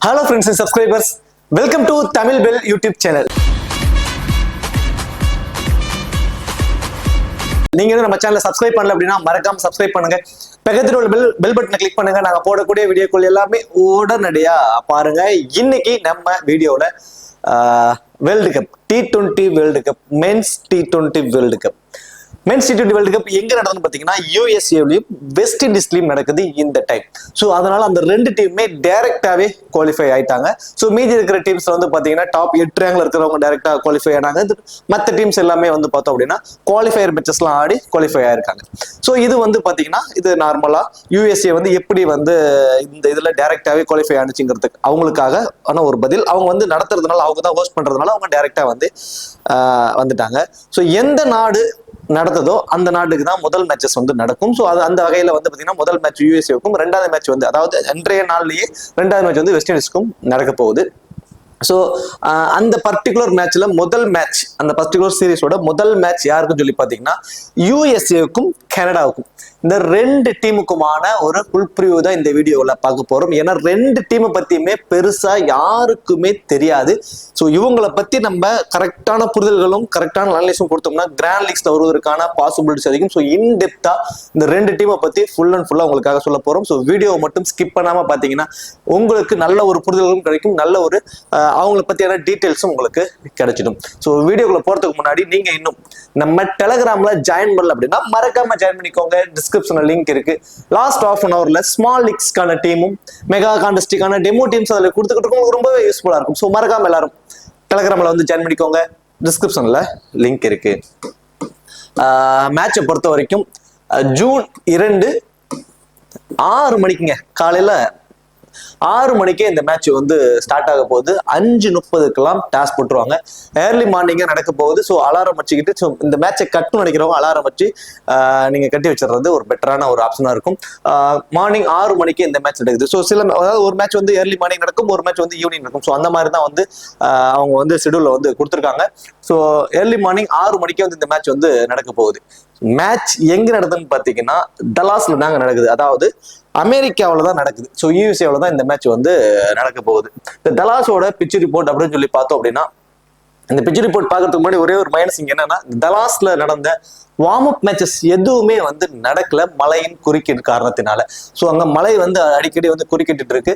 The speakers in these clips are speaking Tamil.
Hello friends and subscribers, welcome to Tamil Bell YouTube channel. நீங்க நம்ம சேனலை சப்ஸ்கிரைப் பண்ணல அப்படின்னா மறக்காம சப்ஸ்கிரைப் பண்ணுங்க. பக்கத்துல உள்ள பெல் பட்டனை கிளிக் பண்ணுங்க. நாங்க போடக்கூடிய வீடியோக்கள் எல்லாமே உடனடியா பாருங்க. இன்னைக்கு நம்ம வீடியோல world cup T20 world cup men's T20 world cup men's T20 world cup எங்க நடக்குதுன்னு பாத்தீங்கன்னா யூஎஸ்ஏலயும் வெஸ்ட் இண்டீஸ்லயும் நடக்குது இந்த டைம். ஸோ அதனால அந்த ரெண்டு டீமுமே டைரக்டாவே குவாலிஃபை ஆயிட்டாங்க. ஸோ மீதி இருக்கிற டீம்ஸ் வந்து பாத்தீங்கன்னா டாப் 8 ரேங்க்ல இருக்கிறவங்க டைரக்டா குவாலிஃபை ஆனாங்க. மற்ற டீம்ஸ் எல்லாமே வந்து பார்த்தோம் அப்படின்னா குவாலிஃபயர் மேட்சஸ்லாம் ஆடி குவாலிஃபை ஆயிருக்காங்க. ஸோ இது வந்து பாத்தீங்கன்னா இது நார்மலா யூஎஸ்ஏ வந்து எப்படி வந்து இந்த இதுல டைரக்டாவே குவாலிஃபை ஆனிச்சுங்கிறதுக்கு அவங்களுக்காக ஆனா ஒரு பதில். அவங்க வந்து நடத்துறதுனால அவங்க தான் ஹோஸ்ட் பண்றதுனால அவங்க டைரக்டா வந்து வந்துட்டாங்க. ஸோ எந்த நாடு நடந்ததோ அந்த நாட்டுக்கு தான் முதல் மேட்சஸ் வந்து நடக்கும். ஸோ அது அந்த வகையில வந்து பாத்தீங்கன்னா முதல் மேட்ச் யூஎஸ்ஏவுக்கும், ரெண்டாவது மேட்ச் வந்து அதாவது அன்றைய நாள்லயே ரெண்டாவது மேட்ச் வந்து வெஸ்ட் இண்டீஸ்க்கும் நடக்க போகுது. ஸோ அந்த பர்டிகுலர் மேட்ச்ல முதல் மேட்ச் அந்த பர்டிகுலர் சீரீஸோட முதல் மேட்ச் யாருக்கும் சொல்லி பார்த்தீங்கன்னா யூஎஸ்ஏவுக்கும் கனடாவுக்கும், இந்த ரெண்டு டீமுக்குமான ஒரு ஃபுல் ப்ரிவ்யூ தான் இந்த வீடியோவில் பார்க்க போறோம். ஏன்னா ரெண்டு டீமை பத்தியுமே பெருசா யாருக்குமே தெரியாது. ஸோ இவங்களை பத்தி நம்ம கரெக்டான புரிதல்களும் கரெக்டான அனலைஸும் கொடுத்தோம்னா கிராண்ட் லீக்ஸ்ல வருவதற்கான பாசிபிலிட்டிஸ் அதிகம். ஸோ இன்டெப்தா இந்த ரெண்டு டீமை பத்தி ஃபுல் அண்ட் ஃபுல்லா உங்களுக்காக சொல்ல போறோம். ஸோ வீடியோவை மட்டும் ஸ்கிப் பண்ணாம பாத்தீங்கன்னா உங்களுக்கு நல்ல ஒரு புரிதல்களும் கிடைக்கும், நல்ல ஒரு அவங்கள பத்தியான டீடைல்ஸும் உங்களுக்கு கிடைச்சிடும். ஸோ வீடியோக்குள்ள போறதுக்கு முன்னாடி நீங்க இன்னும் நம்ம டெலகிராம்ல ஜாயின் பண்ணல அப்படின்னா மறக்காம ஜாயின் பண்ணிக்கோங்க. டிஸ்கிரிப்ஷன்ல லிங்க் இருக்கு. லாஸ்ட் ஆஃப் அன் ஹவர்ல ஸ்மால் லீக்ஸ்க்கான டீமும் மெகா கான்டெஸ்டுக்கான டெமோ டீம்ஸ் அதில் கொடுத்துக்கிட்டு உங்களுக்கு ரொம்பவே யூஸ்ஃபுல்லா இருக்கும். ஸோ மறக்காம எல்லாரும் டெலகிராம்ல வந்து ஜாயின் பண்ணிக்கோங்க. டிஸ்கிரிப்ஷன்ல லிங்க் இருக்கு. மேட்சை பொறுத்த வரைக்கும் ஜூன் 2 6 மணிக்குங்க, காலையில 6 மணிக்கே இந்த மேட்ச் வந்து ஸ்டார்ட் ஆக போகுது. 5:30க்கெல்லாம் டாஸ் போட்டுருவாங்க. ஏர்லி மார்னிங்கா நடக்க போகுது. ஸோ அலாரம் வச்சுக்கிட்டு ஸோ இந்த மேட்சை கட்டணும் நினைக்கிறவங்க அலாரம் வச்சு நீங்க கட்டி வச்சிடறது ஒரு பெட்டரான ஒரு ஆப்ஷனா இருக்கும். மார்னிங் 6 மணிக்கு இந்த மேட்ச் நடக்குது. ஸோ சில அதாவது ஒரு மேட்ச் வந்து ஏர்லி மார்னிங் நடக்கும், ஒரு மேட்ச் வந்து ஈவினிங் நடக்கும். ஸோ அந்த மாதிரி தான் வந்து அவங்க வந்து ஷெடியூல்ல வந்து கொடுத்துருக்காங்க. ஸோ ஏர்லி மார்னிங் 6 மணிக்கே வந்து இந்த மேட்ச் வந்து நடக்க போகுது. மேட்ச் எங்க நடக்குதுன்னு பாத்தீங்கன்னா டலாஸ்ல தாங்க நடக்குது. அதாவது அமெரிக்காவில் தான் நடக்குது. ஸோ யூஎஸ்ஏவில் தான் இந்த மேட்ச் வந்து நடக்க போகுது. இந்த டலாஸோட பிச் ரிப்போர்ட் அப்படின்னு சொல்லி பார்த்தோம் அப்படின்னா இந்த பிச் ரிப்போர்ட் பார்க்கறதுக்கு முன்னாடி ஒரே ஒரு மைனஸ் இங்க என்னன்னா டலாஸ்ல நடந்த வார்ம் அப் மேட்சஸ் எதுவுமே வந்து நடக்கல மழையின் குறுக்கீடு காரணத்தினால. ஸோ அங்க மழை வந்து அடிக்கடி வந்து குறுக்கிட்டு இருக்கு.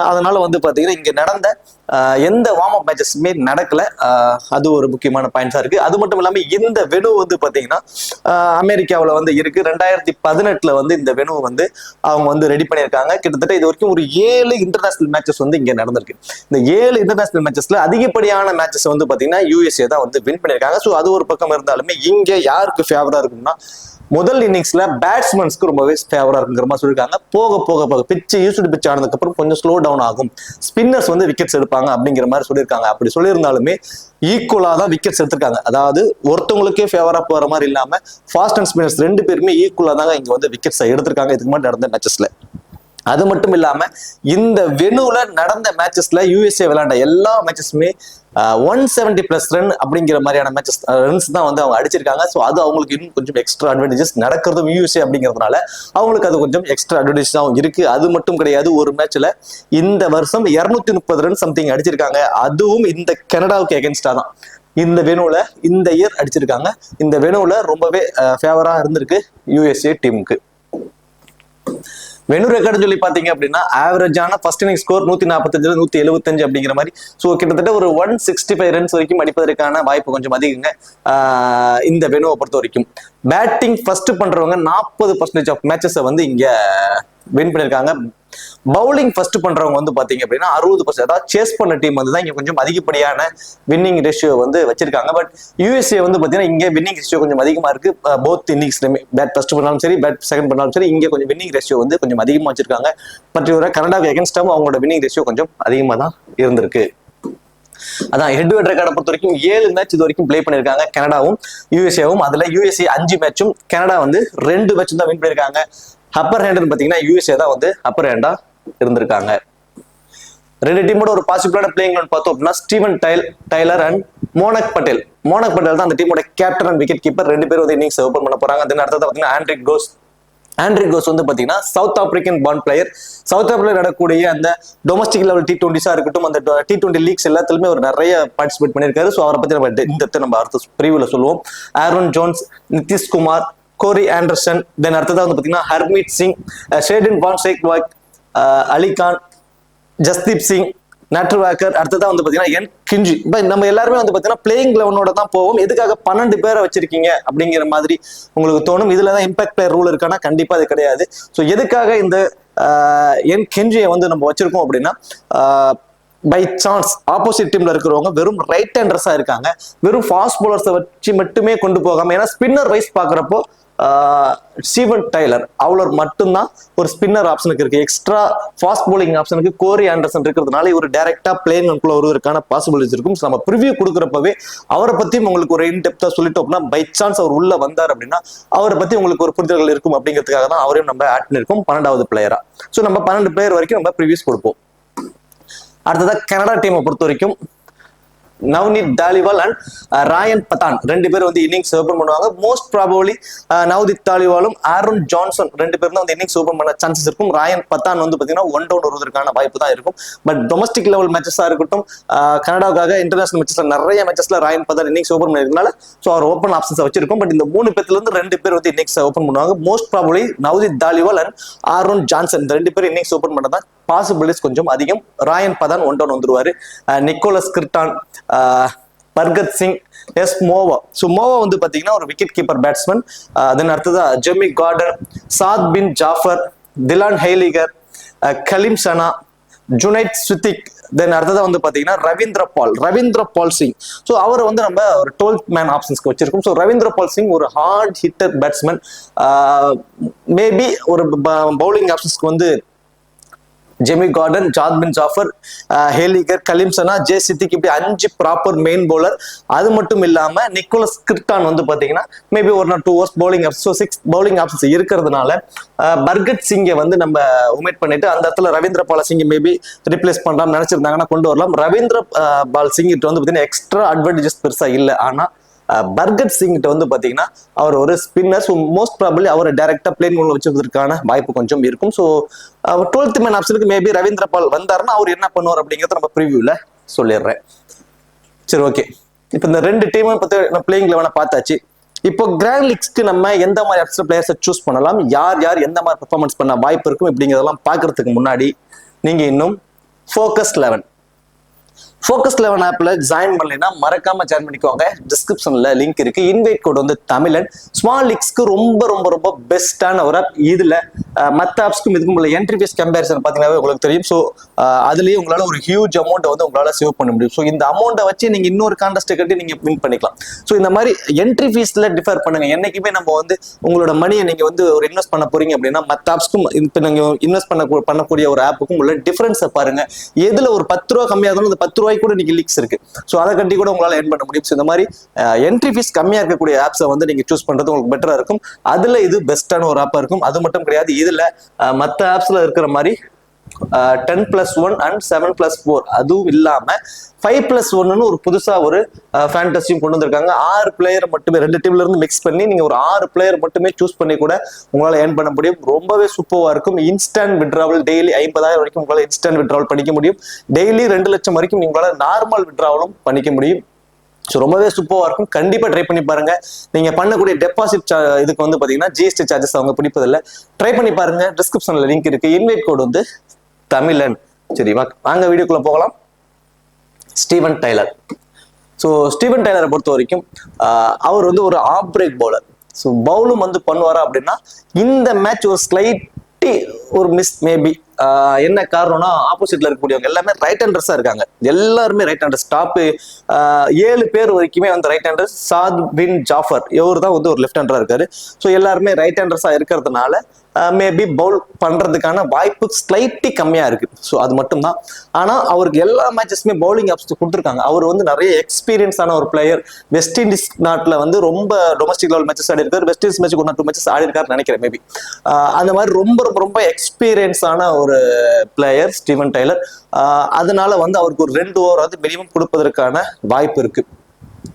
அதனால வந்து பாத்தீங்கன்னா இங்க நடந்த எந்த வார்ம் அப் மேட்சஸுமே நடக்கல. அது ஒரு முக்கியமான பாயிண்ட்ஸா இருக்கு. அது மட்டும் இல்லாம இந்த வெனு வந்து பாத்தீங்கன்னா அமெரிக்காவில் வந்து இருக்கு. 2018 வந்து இந்த வெனு வந்து அவங்க வந்து ரெடி பண்ணியிருக்காங்க. கிட்டத்தட்ட இது வரைக்கும் ஒரு 7 இன்டர்நேஷனல் மேட்சஸ் வந்து இங்க நடந்திருக்கு. இந்த 7 இன்டர்நேஷனல் மேட்சஸ்ல அதிகப்படியான மேட்சஸ் வந்து பாத்தீங்கன்னா யூஎஸ்ஏ தான் வந்து வின் பண்ணியிருக்காங்க. ஸோ அது ஒரு பக்கம் இருந்தாலுமே இங்க யாருக்கு ஃபேவரா இருக்கும்னா முதல் இன்னிங்ஸ்ல பேட்ஸ்மேன்ஸ்க்கு ரொம்பவே ஃபேவரா இருக்குங்கிற மாதிரி சொல்லியிருக்காங்க. போக போக போக பிச்சு யூஸ்டு பிச் ஆனதுக்கு அப்புறம் கொஞ்சம் ஸ்லோ டவுன் ஆகும், ஸ்பின்னர்ஸ் வந்து விக்கெட்ஸ் எடுப்பாங்க அப்படிங்கிற மாதிரி சொல்லியிருக்காங்க. அப்படி சொல்லியிருந்தாலுமே ஈக்குவலா தான் விக்கெட்ஸ் எடுத்திருக்காங்க. அதாவது ஒருத்தவங்களுக்கே ஃபேவரா போற மாதிரி இல்லாம ஃபாஸ்ட் அண்ட் ஸ்பின்னர்ஸ் ரெண்டு பேருமே ஈக்குவலா தாங்க இங்க வந்து விக்கெட்ஸ் எடுத்திருக்காங்க இதுக்கு முன்னாடி நடந்த மேட்சஸ்ல. அது மட்டும் இல்லாம இந்த வெனுல நடந்த மேட்சஸ்ல யூஎஸ்ஏ விளையாண்ட எல்லா மேட்சஸுமே 170+ ரன் அப்படிங்கிற மாதிரியான மேட்சஸ் ரன்ஸ் தான் வந்து அவங்க அடிச்சிருக்காங்க. ஸோ அது அவங்களுக்கு இன்னும் கொஞ்சம் எக்ஸ்ட்ரா அட்வான்டேஜஸ் நடக்கிறதும் யூஎஸ்ஏ அப்படிங்கிறதுனால அவங்களுக்கு அது கொஞ்சம் எக்ஸ்ட்ரா அட்வான்டேஜ் தான் இருக்கு. அது மட்டும் கிடையாது, ஒரு மேட்ச்ல இந்த வருஷம் 230 ரன் சம்திங் அடிச்சிருக்காங்க. அதுவும் இந்த கனடாவுக்கு எகென்ஸ்டா தான் இந்த வெனுல இந்த இயர் அடிச்சிருக்காங்க. இந்த வெனுல ரொம்பவே ஃபேவரா இருந்திருக்கு யூஎஸ்ஏ டீமுக்கு. வெனு ரெக்கார்டு சொல்லி பாத்தீங்க அப்படின்னா ஆவரேஜான ஃபர்ஸ்ட் இன்னிங் ஸ்கோர் 145 175 அப்படிங்கிற மாதிரி. ஸோ கிட்டத்தட்ட ஒரு 165 ரன்ஸ் வரைக்கும் அடிப்பதற்கான வாய்ப்பு கொஞ்சம் அதிகங்க இந்த வெனுவை பொறுத்த வரைக்கும். பேட்டிங் ஃபர்ஸ்ட் பண்றவங்க 40% ஆஃப் மேட்சஸை வந்து இங்க வின் பண்ணியிருக்காங்க. பவுலிங் ஃபர்ஸ்ட் பண்றவங்க வந்து பாத்தீங்க அப்படின்னா 60%, அதாவது சேஸ் பண்ண டீம் வந்து தான் இங்க கொஞ்சம் அதிகப்படியான வின்னிங் ரேஷியோ வந்து வச்சிருக்காங்க. பட் யூஎஸ்ஏ வந்து பாத்தீங்கன்னா இங்க வின்னிங் ரேஷியோ கொஞ்சம் அதிகமா இருக்கு. போத் இன்னிங்ஸ்லயுமே பேட் ஃபர்ஸ்ட் பண்ணாலும் சரி பேட் செகண்ட் பண்ணாலும் சரி இங்க கொஞ்சம் வின்னிங் ரேஷியோ வந்து கொஞ்சம் அதிகமா வச்சிருக்காங்க. பட் கனடாவுக்கு எகென்ஸ்டாவும் அவங்களோட வின்னிங் ரேஷியோ கொஞ்சம் அதிகமா தான் இருந்திருக்கு. அதான் ஹெட் டு ஹெட் ரெக்கார்டை பொறுத்த வரைக்கும் 7 மேட்ச் இது வரைக்கும் பிளே பண்ணிருக்காங்க கனடாவும் யூஎஸ்ஏவும். அதுல யூஎஸ்ஏ 5 மேட்சும் கனடா வந்து 2 மேட்சும் தான் வின் பண்ணிருக்காங்க. அப்பர் ஹேண்ட்னு பாத்தீங்கன்னா யூஎஸ்ஏ தான் வந்து அப்பர் ஹேண்டா இருந்திருக்காங்க. ரெண்டு டீமோட ஒரு பாசிபிளான பிளேயிங் பார்த்தோம் அப்படின்னா ஸ்டீவன் டைலர் அண்ட் மோனக் பட்டேல் தான் அந்த டீமோட கேப்டன் அண்ட் விக்கெட் கீப்பர். ரெண்டு பேரும் வந்து இன்னிங்ஸ் ஓபன் பண்ண போறாங்க. அடுத்தது பாத்தீங்கன்னா ஆண்ட்ரிக் கோஸ் ஆண்ட்ரி கோஸ் வந்து பாத்தீங்கன்னா south African born player. South Africa நடக்கக்கூடிய அந்த டொமஸ்டிக் லெவல் T20s இருக்கட்டும், அந்த T20 லீக்ஸ் எல்லாத்துலயுமே அவர் நிறைய பார்ட்டிசிபேட் பண்ணியிருக்காரு. ஸோ அவரை பத்தி நம்ம நம்ம அடுத்த பிரிவுல சொல்லுவோம். ஆரோன் ஜோன்ஸ், நிதிஷ்குமார், கோரி ஆண்டர்சன், தென் அடுத்ததான் வந்து பாத்தீங்கன்னா ஹர்மீத் சிங், ஷேடன் வான் ஷேக்வாக், அலிகான், ஜஸ்தீப் சிங், நட்ருவாக்கர், அடுத்ததான் வந்து பாத்தீங்கன்னா என் கிஞ்சி. நம்ம எல்லாருமே வந்து பாத்தீங்கன்னா பிளேயிங் 11ஓட தான் போவோம். எதுக்காக 12 பேரை வச்சிருக்கீங்க அப்படிங்கிற மாதிரி உங்களுக்கு தோணும். இதுலதான் இம்பாக்ட் பிளேயர் ரூல் இருக்கானா? கண்டிப்பா அது கிடையாது. ஸோ எதுக்காக இந்த என் கெஞ்சியை வந்து நம்ம வச்சிருக்கோம் அப்படின்னா, பை சான்ஸ் ஆப்போசிட் டீம்ல இருக்கிறவங்க வெறும் ரைட் ஹேண்டர்ஸா இருக்காங்க, வெறும் ஃபாஸ்ட் பவுலர்ஸை வச்சு மட்டுமே கொண்டு போகாம, ஏன்னா ஸ்பின்னர் வைஸ் பாக்குறப்போ ஸ்டீவன் டைலர் அவ்வளோ மட்டும்தான் ஒரு ஸ்பின்னர் ஆப்ஷனுக்கு இருக்கு. எக்ஸ்ட்ரா ஃபாஸ்ட் போலிங் ஆப்ஷனுக்கு கோரி ஆண்டர்சன் இருக்கிறதுனால இவர் டைரக்டா பிளேயிங் அனுக்குள்ள வருவதற்கான பாசிபிலிட்டிஸ் இருக்கும். நம்ம ப்ரிவியூ கொடுக்குறப்பவே அவரை பத்தியும் உங்களுக்கு ஒரு இன்டெப்தா சொல்லிட்டோம் அப்படின்னா, பை சான்ஸ் அவர் உள்ள வந்தார் அப்படின்னா அவரை பத்தி உங்களுக்கு ஒரு புரிதல்கள் இருக்கும் அப்படிங்கிறதுக்காக தான் அவரையும் நம்ம ஆட் பண்ணிருக்கோம் 12வது பிளேயரா. ஸோ நம்ம 12 பிளேயர் வரைக்கும் நம்ம ப்ரிவியூஸ் கொடுப்போம். அடுத்ததா கனடா டீமை பொறுத்த வரைக்கும் நவ்னீத் தாலிவால் அண்ட் ராயன் பதான் 2 பேர் வந்து இன்னிங்ஸ் ஓபன் பண்ணுவாங்க. மோஸ்ட் ப்ராபபிலி நவ்னீத் தாலிவாலும் ஆரோன் ஜான்சன் 2 பேரும் தான் வந்து இன்னிங்ஸ் ஓபன் பண்ண சான்சஸ் இருக்கும். ராயன் பதான் வந்து பாத்தீங்கன்னா 1 டவுன் வருவதற்கான வாய்ப்பு தான் இருக்கும். பட் டொமஸ்டிக் லெவல் மேட்சஸா இருக்கட்டும், கனடாவுக்காக இன்டர்நேஷனல் மேட்சஸ்ல நிறைய மேட்சஸ்ல ராயன் பதான் இன்னிங்ஸ் ஓபன் பண்ணிருக்கனால ஸோ அவர் ஓப்பன் ஆப்ஷன்ஸ் வச்சிருக்கும். பட் இந்த 3 பேர்ல இருந்து 2 பேர் வந்து இன்னிங்ஸ் ஓபன் பண்ணுவாங்க. Most probably Navneet Dhaliwal and Aaron Johnson இந்த 2 பேர் இன்னிங்ஸ் ஓபன் பண்ணதான் பாசிபிலிட்டிஸ் கொஞ்சம் அதிகம். ராயன் பதான் 1 டவுன் வந்துருவாரு. Nicholas Kirton, Pargat Singh, S Movva. So Movva வந்து பாத்தீங்கன்னா ஒரு விக்கெட் கீப்பர் பேட்ஸ்மேன். தென் அடுத்ததா Jeremy Gordon, Saad Bin Zafar, Dillon ஹெய்லிகர், Kaleem சனா, ஜுனைத் ஸ்வித்திக், தென் அடுத்ததா வந்து பாத்தீங்கன்னா ரவீந்திர பால் சிங். ஸோ அவரை வந்து நம்ம ஒரு 12th மேன் ஆப்ஷன்ஸ்க்கு வச்சிருக்கோம். ஸோ ரவீந்திர பால் சிங் ஒரு ஹார்ட் ஹிட்டர் பேட்ஸ்மேன். மேபி ஒரு பவுலிங் ஆப்ஷன்ஸ்க்கு வந்து ஜெமி கார்டன், ஜாத் பின் ஜாஃபர், ஹேலிகர், கலீம் சனா, ஜே சித்திக், இப்படி 5 ப்ராப்பர் மெயின் பவுலர். அது மட்டும் இல்லாம நிக்கோலஸ் கிர்டான் வந்து பாத்தீங்கன்னா maybe 1 or 2 hours bowling option. So 6 bowling options இருக்கிறதுனால பர்கத் சிங்கை வந்து நம்ம உமேட் பண்ணிட்டு அந்த இடத்துல ரவீந்திர பால் சிங்கை மேபி ரிப்ளேஸ் பண்ணலாம் நினைச்சிருந்தாங்கன்னா கொண்டு வரலாம். ரவீந்திர பால் சிங் கிட்ட வந்து பாத்தீங்கன்னா எக்ஸ்ட்ரா அட்வான்டேஜஸ் பெருசா இல்லை. ஆனா பர்கத் சிங் கிட்ட வந்து பாத்தீங்கன்னா அவர் ஒரு ஸ்பின்னர். ஸோ மோஸ்ட் ப்ராபபிலி அவரை டைரக்டா பிளேன் மூலம் வச்சுக்கிறதுக்கான வாய்ப்பு கொஞ்சம் இருக்கும். ஸோ 12th மேன் ஆப்ஷனுக்கு மேபி ரவீந்திர பால் வந்தாருன்னா அவர் என்ன பண்ணுவார் அப்படிங்கிறத நம்ம ப்ரிவியூல சொல்லிடுறேன். சரி, ஓகே. இப்போ இந்த 2 டீமும் பத்தி பிளேயிங் 11 பார்த்தாச்சு. இப்போ கிராண்ட் லீக்ஸ்க்கு நம்ம எந்த மாதிரி எக்ஸ்ட்ரா பிளேயர்ஸை சூஸ் பண்ணலாம், யார் எந்த மாதிரி பெர்ஃபார்மன்ஸ் பண்ண வாய்ப்பு இருக்கும் இப்படிங்கிறதெல்லாம் பாக்குறதுக்கு முன்னாடி நீங்க இன்னும் ஃபோக்கஸ் 11 ஆப்ல ஜாயின் பண்ணலைன்னா மறக்காம ஜாயின் பண்ணிக்கோங்க. டிஸ்கிரிப்ஷன்ல லிங்க் இருக்கு. இன்வைட் கோட் வந்து தமிழன். ஸ்மால் லீக்ஸ்க்கு ரொம்ப ரொம்ப ரொம்ப பெஸ்டான ஒரு ஆப். இதுல மற்ற ஆப்ஸ்க்கும் இதுக்கும் உள்ள என்ட்ரி ஃபீஸ் கம்பேரிசன் பாத்தீங்கன்னா உங்களுக்கு தெரியும். ஸோ அதுலயே உங்களால ஒரு ஹியூஜ் அமௌண்ட் வந்து உங்களால சேவ் பண்ண முடியும். ஸோ இந்த அமௌண்ட்டை வச்சு நீங்க இன்னொரு கான்டெஸ்ட் கட்டி நீங்க வின் பண்ணிக்கலாம். ஸோ இந்த மாதிரி என்ட்ரி ஃபீஸ்ல டிஃபர் பண்ணுங்க. என்னைக்குமே நம்ம வந்து உங்களோட மணியை நீங்க வந்து ஒரு இன்வெஸ்ட் பண்ண போறீங்க அப்படின்னா மற்ற ஆப்ஸ்க்கும் இப்போ நீங்க இன்வெஸ்ட் பண்ணக்கூடிய ஒரு ஆப்புக்கும் உள்ள டிஃபரன்ஸை பாருங்க. எதுல ஒரு 10 ரூபா கம்மியா இருந்தாலும் அந்த 10 ரூபாய்க்கு கூட நீங்க லீக்ஸ் இருக்கு. ஸோ அதை கட்டி கூட உங்களால ஏர்ன் பண்ண முடியும். இந்த மாதிரி என்ட்ரி ஃபீஸ் கம்மியா இருக்கக்கூடிய ஆப்ஸை வந்து நீங்க சூஸ் பண்றது உங்களுக்கு பெட்டரா இருக்கும். அதுல இது பெஸ்டான ஒரு ஆப்பா இருக்கும். அது மட்டும் கிடையாது, இதுல மற்ற ஆப்ஸ்ல இருக்கிற மாதிரி 10+1 and 7+4 அதுவும் இல்லாம 5+1 ஒரு புதுசா ஒரு ஃபேண்டசியும் கொண்டு வந்திருக்காங்க. 6 பிளேயர் மட்டுமே 2 டீம்ல இருந்து மிக்ஸ் பண்ணி நீங்க ஒரு 6 பிளேயர் மட்டுமே சூஸ் பண்ணி கூட உங்களால ஏர்ன் பண்ண முடியும். ரொம்பவே சூப்பரா இருக்கும். இன்ஸ்டன்ட் விட்ராவல் டெய்லி 50,000 வரைக்கும் உங்களால இன்ஸ்டன்ட் விட்ராவல் பண்ணிக்க முடியும். டெய்லி 2 லட்சம் வரைக்கும் உங்களால நார்மல் விட்ராவலும் பண்ணிக்க முடியும். ஸோ ரொம்பவே சூப்பராக இருக்கும். கண்டிப்பா ட்ரை பண்ணி பாருங்க. நீங்க பண்ணக்கூடிய டெபாசிட் இதுக்கு வந்து பாத்தீங்கன்னா GST சார்ஜஸ் அவங்க பிடிப்பதில்லை. ட்ரை பண்ணி பாருங்க. டிஸ்கிரிப்ஷன்ல லிங்க் இருக்கு. இன்வைட் கோட் வந்து தமிழன். சரி, வாங்க வீடியோக்குள்ள போகலாம். Steven Tyler. ஸோ ஸ்டீவன் டைலரை பொறுத்த வரைக்கும் அவர் வந்து ஒரு ஆஃப் பிரேக் பவுலர். ஸோ பவுலும் வந்து பண்ணுவாரா அப்படின்னா இந்த மேட்ச் ஒரு ஸ்லைட்டி ஒரு மிஸ் மேபி. என்ன காரணம்னா ஆப்போசிட்ல இருக்கக்கூடியவங்க எல்லாமே ரைட் ஹேண்டர்ஸா இருக்காங்க. எல்லாருமே ரைட் ஹேண்டர்ஸ். டாப் 7 பேர் வரைக்குமே வந்து ரைட் ஹேண்டர்ஸ். சாத் பின் ஜாஃபர் இவர் தான் வந்து ஒரு லெஃப்ட் ஹேண்டரா இருக்காரு. ஸோ எல்லாருமே ரைட் ஹேண்டர்ஸா இருக்கிறதுனால மேபி பவுல் பண்றதுக்கான வாய்ப்பு ஸ்லைட்டி கம்மியா இருக்கு. ஸோ அது மட்டும் தான். ஆனா அவருக்கு எல்லா மேட்சஸ்மே பவுலிங் ஆப்ஷன்ஸ் கொடுத்துருக்காங்க. அவர் வந்து நிறைய எக்ஸ்பீரியன்ஸ் ஆன ஒரு பிளேயர். வெஸ்ட் இண்டீஸ் நாட்டில் வந்து ரொம்ப டொமஸ்டிக் லெவல் மேட்சஸ் ஆடி இருக்காரு. West Indies match 1 or 2 matches ஆடி இருக்காரு நினைக்கிறேன் மேபி. அந்த மாதிரி ரொம்ப ரொம்ப ரொம்ப எக்ஸ்பீரியன்ஸ் ஆன ஒரு பிளேயர் ஸ்டீவன் டைலர். அதனால வந்து அவருக்கு ஒரு 2 ஓவர் வந்து மினிமம் கொடுப்பதற்கான வாய்ப்பு இருக்கு.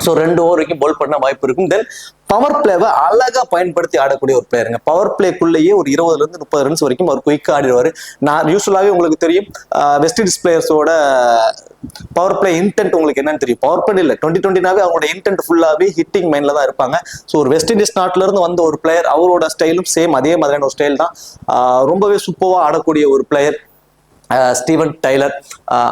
ஸோ 2 ஓவர் வரைக்கும் பவுல் பண்ண வாய்ப்பு இருக்கும். தென் பவர் பிளேவை அழகா பயன்படுத்தி ஆடக்கூடிய ஒரு பிளேயருங்க. பவர் பிளேக்குள்ளேயே ஒரு 20ல இருந்து 30 ரன்ஸ் வரைக்கும் அவர் குயிக்கா ஆடிடுவாரு. நான் யூஸ்வலாவே உங்களுக்கு தெரியும் வெஸ்ட் இண்டீஸ் பிளேயர்ஸோட பவர் பிளே இன்டென்ட் உங்களுக்கு என்னன்னு தெரியும். பவர் பிளே இல்ல 2020 அவரோட இன்டென்ட் ஃபுல்லாவே ஹிட்டிங் மைண்ட்ல தான் இருப்பாங்க. ஸோ ஒரு வெஸ்ட் இண்டீஸ் நாட்டுல இருந்து வந்த ஒரு பிளேயர், அவரோட ஸ்டைலும் சேம் அதே மாதிரியான ஒரு ஸ்டைல் தான். ரொம்பவே சூப்பரா ஆடக்கூடிய ஒரு பிளேயர் ஸ்டீவன் டைலர்.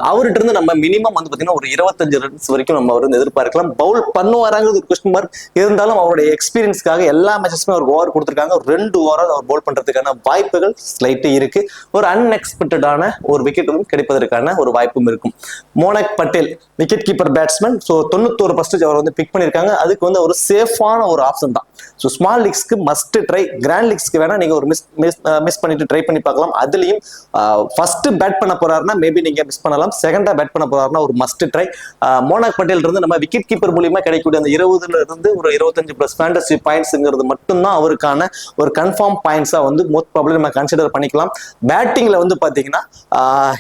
அவர்கிட்ட இருந்து நம்ம மினிமம் வந்து பாத்தீங்கன்னா ஒரு 25 ரன்ஸ் வரைக்கும் நம்ம வந்து எதிர்பார்க்கலாம். பவுல் பண்ணுவாராங்கிறது ஒரு கொஸ்டின் மார்க் இருந்தாலும் அவருடைய எக்ஸ்பீரியன்ஸ்க்காக எல்லா மேட்சஸ்மே அவருக்கு ஓவர் கொடுத்துருக்காங்க. 2 ஓவரால் அவர் பவுல் பண்றதுக்கான வாய்ப்புகள் ஸ்லைட்டு இருக்கு. ஒரு அன்எக்ஸ்பெக்டடான ஒரு விக்கெட்டும் கிடைப்பதற்கான ஒரு வாய்ப்பும் இருக்கும். Monank Patel wicket keeper batsman. So 91% அவர் வந்து பிக் பண்ணியிருக்காங்க. அதுக்கு வந்து ஒரு சேஃபான ஒரு ஆப்ஷன் தான். ஸோ ஸ்மால் லீக்ஸ்க்கு மஸ்ட் ட்ரை, கிராண்ட் லீக்ஸ்க்கு வேணா நீங்க ஒரு மிஸ் பண்ணிட்டு ட்ரை பண்ணி பார்க்கலாம். அதுலயும் ஃபர்ஸ்ட் பேட் பண்ண போறாருன்னா மேபி நீங்க மிஸ் பண்ணலாம். செகண்டா பேட் பண்ண போறாருன்னா ஒரு மஸ்ட் ட்ரை. மோனக் பட்டேல் இருந்து நம்ம விக்கெட் கீப்பர் மூலியமா கிடைக்கக்கூடிய அந்த 20ல இருந்து ஒரு 25+ ஃபேண்டசி பாயிண்ட்ஸ்ங்கிறது மட்டும்தான் அவருக்கான ஒரு கன்ஃபார்ம் பாயிண்ட்ஸா வந்து மோஸ்ட் ப்ராபபிலி நம்ம கன்சிடர் பண்ணிக்கலாம். பேட்டிங்ல வந்து பாத்தீங்கன்னா